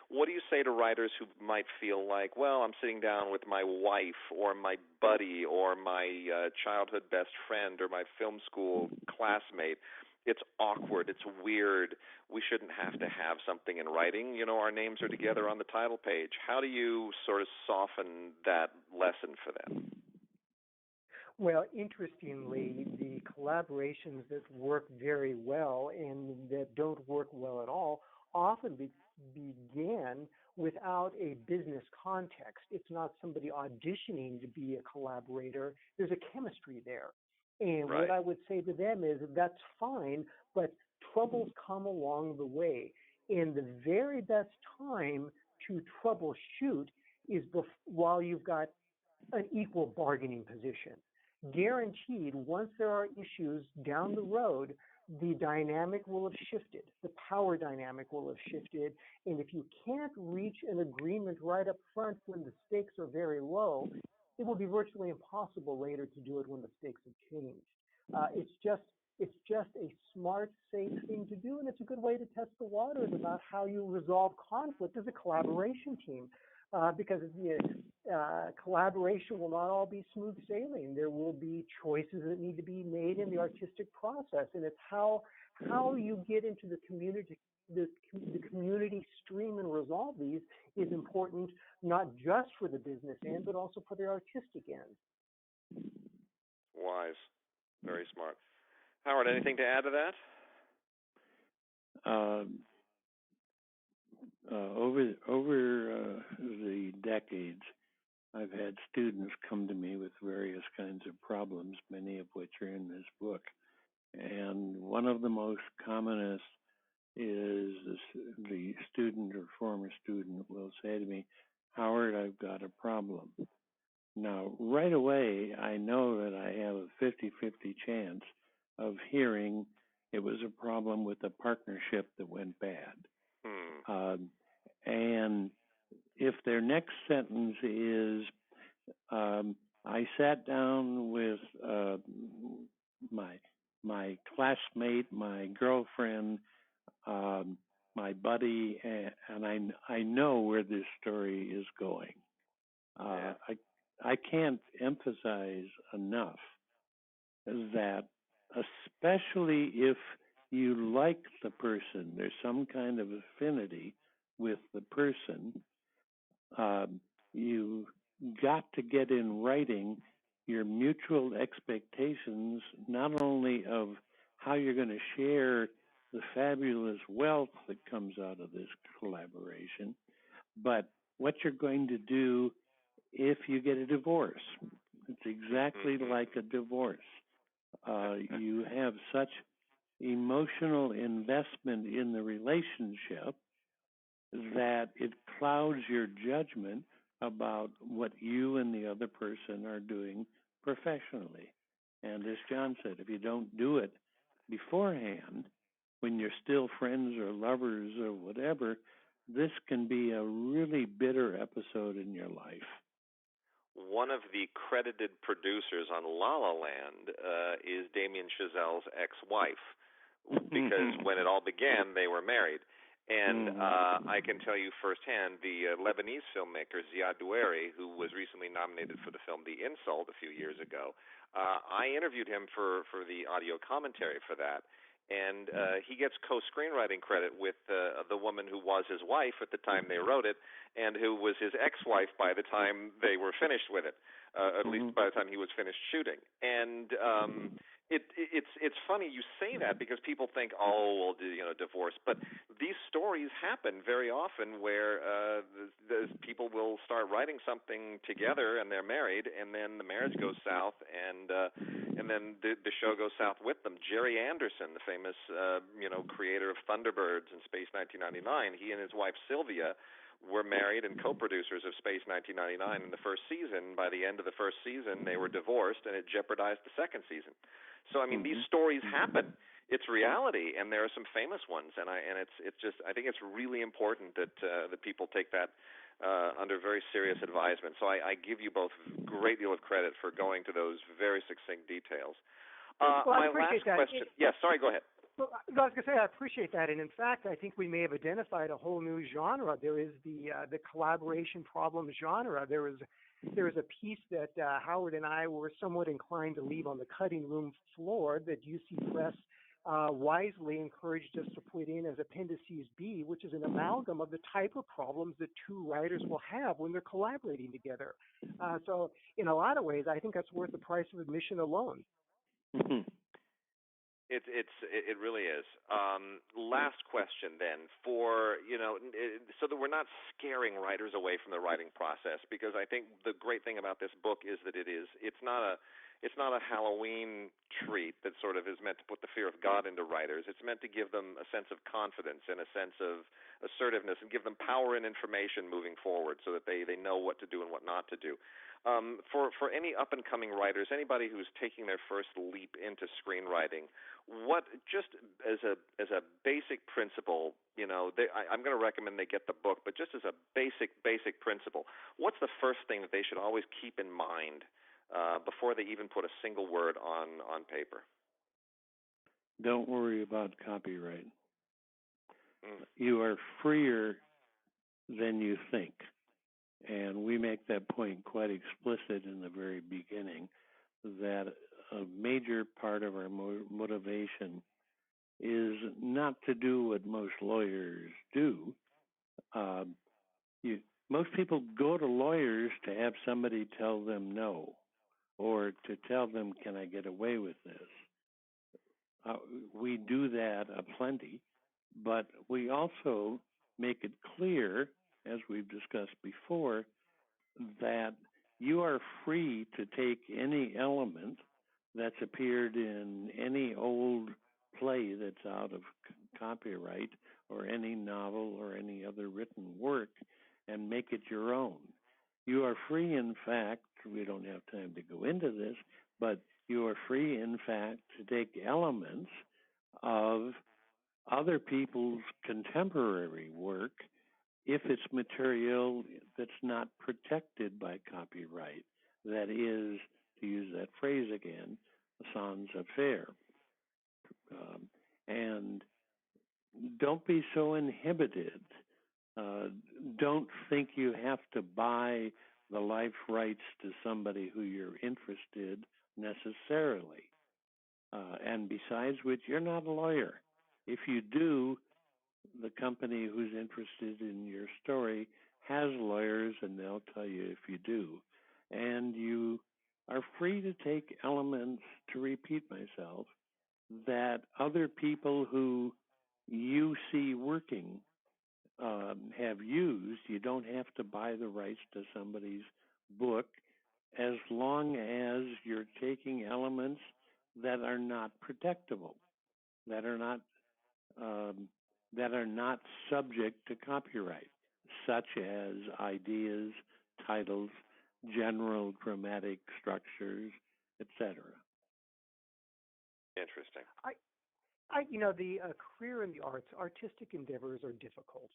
What do you say to writers who might feel like, well, I'm sitting down with my wife or my buddy or my childhood best friend or my film school classmate? It's awkward. It's weird. We shouldn't have to have something in writing. Our names are together on the title page. How do you sort of soften that lesson for them? Well, interestingly, the collaborations that work very well and that don't work well at all often begin without a business context. It's not somebody auditioning to be a collaborator. There's a chemistry there. And right. What I would say to them is that's fine, but troubles come along the way. And the very best time to troubleshoot is while you've got an equal bargaining position. Guaranteed, once there are issues down the road, the dynamic will have shifted. The power dynamic will have shifted. And if you can't reach an agreement right up front when the stakes are very low, it will be virtually impossible later to do it when the stakes have changed. It's just a smart, safe thing to do, and it's a good way to test the waters about how you resolve conflict as a collaboration team. Because collaboration will not all be smooth sailing. There will be choices that need to be made in the artistic process, and it's how you get into the community stream and resolve these is important, not just for the business end, but also for the artistic end. Wise. Very smart. Howard, anything to add to that? Over the decades, I've had students come to me with various kinds of problems, many of which are in this book. And one of the most commonest is the student or former student will say to me, Howard, I've got a problem. Now, right away, I know that I have a 50-50 chance of hearing it was a problem with a partnership that went bad. And if their next sentence is, I sat down with my classmate, my girlfriend, my buddy, and I know where this story is going. I can't emphasize enough that, especially if you like the person, there's some kind of affinity with the person, you got to get in writing your mutual expectations, not only of how you're going to share the fabulous wealth that comes out of this collaboration, but what you're going to do if you get a divorce. It's exactly like a divorce. You have such emotional investment in the relationship that it clouds your judgment about what you and the other person are doing professionally. And as John said, if you don't do it beforehand, when you're still friends or lovers or whatever, this can be a really bitter episode in your life. One of the credited producers on La La Land is Damien Chazelle's ex-wife, because when it all began, they were married. And I can tell you firsthand, the Lebanese filmmaker Ziad Doueri, who was recently nominated for the film The Insult a few years ago, I interviewed him for the audio commentary for that. And he gets co-screenwriting credit with the woman who was his wife at the time they wrote it, and who was his ex-wife by the time they were finished with it, at least by the time he was finished shooting. And it's funny you say that, because people think, oh, well, divorce. But these stories happen very often where the people will start writing something together and they're married, and then the marriage goes south, and then the show goes south with them. Jerry Anderson, the famous creator of Thunderbirds and Space 1999, he and his wife Sylvia were married and co-producers of Space 1999 in the first season. By the end of the first season, they were divorced, and it jeopardized the second season. So, I mean, these stories happen. It's reality, and there are some famous ones, and it's just, I think it's really important that people take that under very serious advisement. So I give you both a great deal of credit for going to those very succinct details. My last question. Sorry, go ahead. Well, I was going to say, I appreciate that, and in fact, I think we may have identified a whole new genre. There is the collaboration problem genre. There is a piece that Howard and I were somewhat inclined to leave on the cutting room floor that UC Press wisely encouraged us to put in as Appendices B, which is an amalgam of the type of problems that two writers will have when they're collaborating together. So, in a lot of ways, I think that's worth the price of admission alone. It really is. Last question then, for so that we're not scaring writers away from the writing process, because I think the great thing about this book is that it's not a Halloween treat that sort of is meant to put the fear of God into writers. It's meant to give them a sense of confidence and a sense of assertiveness, and give them power and information moving forward, so that they know what to do and what not to do. For any up-and-coming writers, anybody who's taking their first leap into screenwriting, what, just as a basic principle, I'm going to recommend they get the book, but just as a basic principle, what's the first thing that they should always keep in mind before they even put a single word on paper? Don't worry about copyright. You are freer than you think. And we make that point quite explicit in the very beginning, that a major part of our motivation is not to do what most lawyers do. Most people go to lawyers to have somebody tell them no. or to tell them, can I get away with this? We do that aplenty, but we also make it clear, as we've discussed before, that you are free to take any element that's appeared in any old play that's out of copyright, or any novel or any other written work, and make it your own. You are free, in fact, we don't have time to go into this, but you are free, in fact, to take elements of other people's contemporary work if it's material that's not protected by copyright. That is, to use that phrase again, sans affaire. And don't be so inhibited. Don't think you have to buy the life rights to somebody who you're interested necessarily. And besides which, you're not a lawyer. If you do, the company who's interested in your story has lawyers, and they'll tell you if you do. And you are free to take elements, to repeat myself, that other people who you see working have used. You don't have to buy the rights to somebody's book, as long as you're taking elements that are not protectable, that are not subject to copyright, such as ideas, titles, general dramatic structures, etc. Interesting. The career in the arts, artistic endeavors are difficult.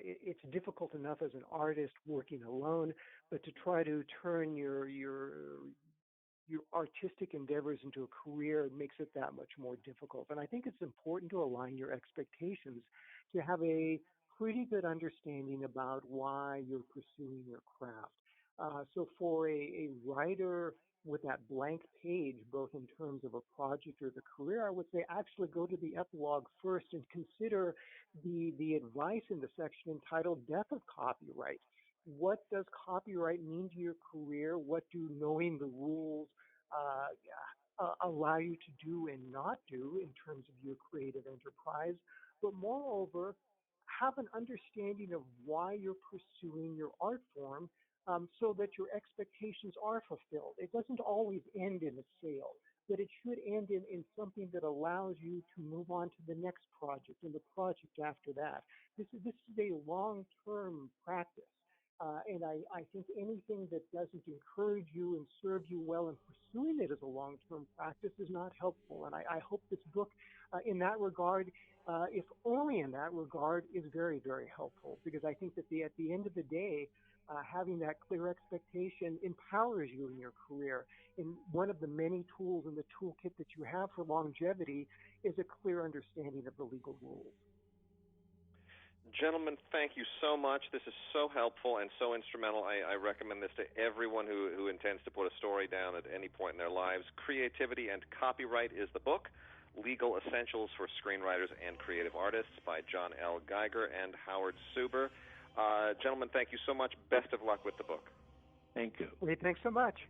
It's difficult enough as an artist working alone, but to try to turn your artistic endeavors into a career makes it that much more difficult. And I think it's important to align your expectations, to have a pretty good understanding about why you're pursuing your craft. So for a writer with that blank page, both in terms of a project or the career, I would say actually go to the epilogue first and consider the advice in the section entitled Death of Copyright. What does copyright mean to your career? What do knowing the rules allow you to do and not do in terms of your creative enterprise? But moreover, have an understanding of why you're pursuing your art form, so that your expectations are fulfilled. It doesn't always end in a sale, but it should end in something that allows you to move on to the next project and the project after that. This is a long-term practice. And I think anything that doesn't encourage you and serve you well in pursuing it as a long-term practice is not helpful. And I hope this book, in that regard, if only in that regard, is very, very helpful. Because I think that at the end of the day, having that clear expectation empowers you in your career. And one of the many tools in the toolkit that you have for longevity is a clear understanding of the legal rules. Gentlemen, thank you so much. This is so helpful and so instrumental. I recommend this to everyone who intends to put a story down at any point in their lives. Creativity and Copyright is the book. Legal Essentials for Screenwriters and Creative Artists by John L. Geiger and Howard Suber. Gentlemen, thank you so much. Best of luck with the book. Thank you. Thanks so much.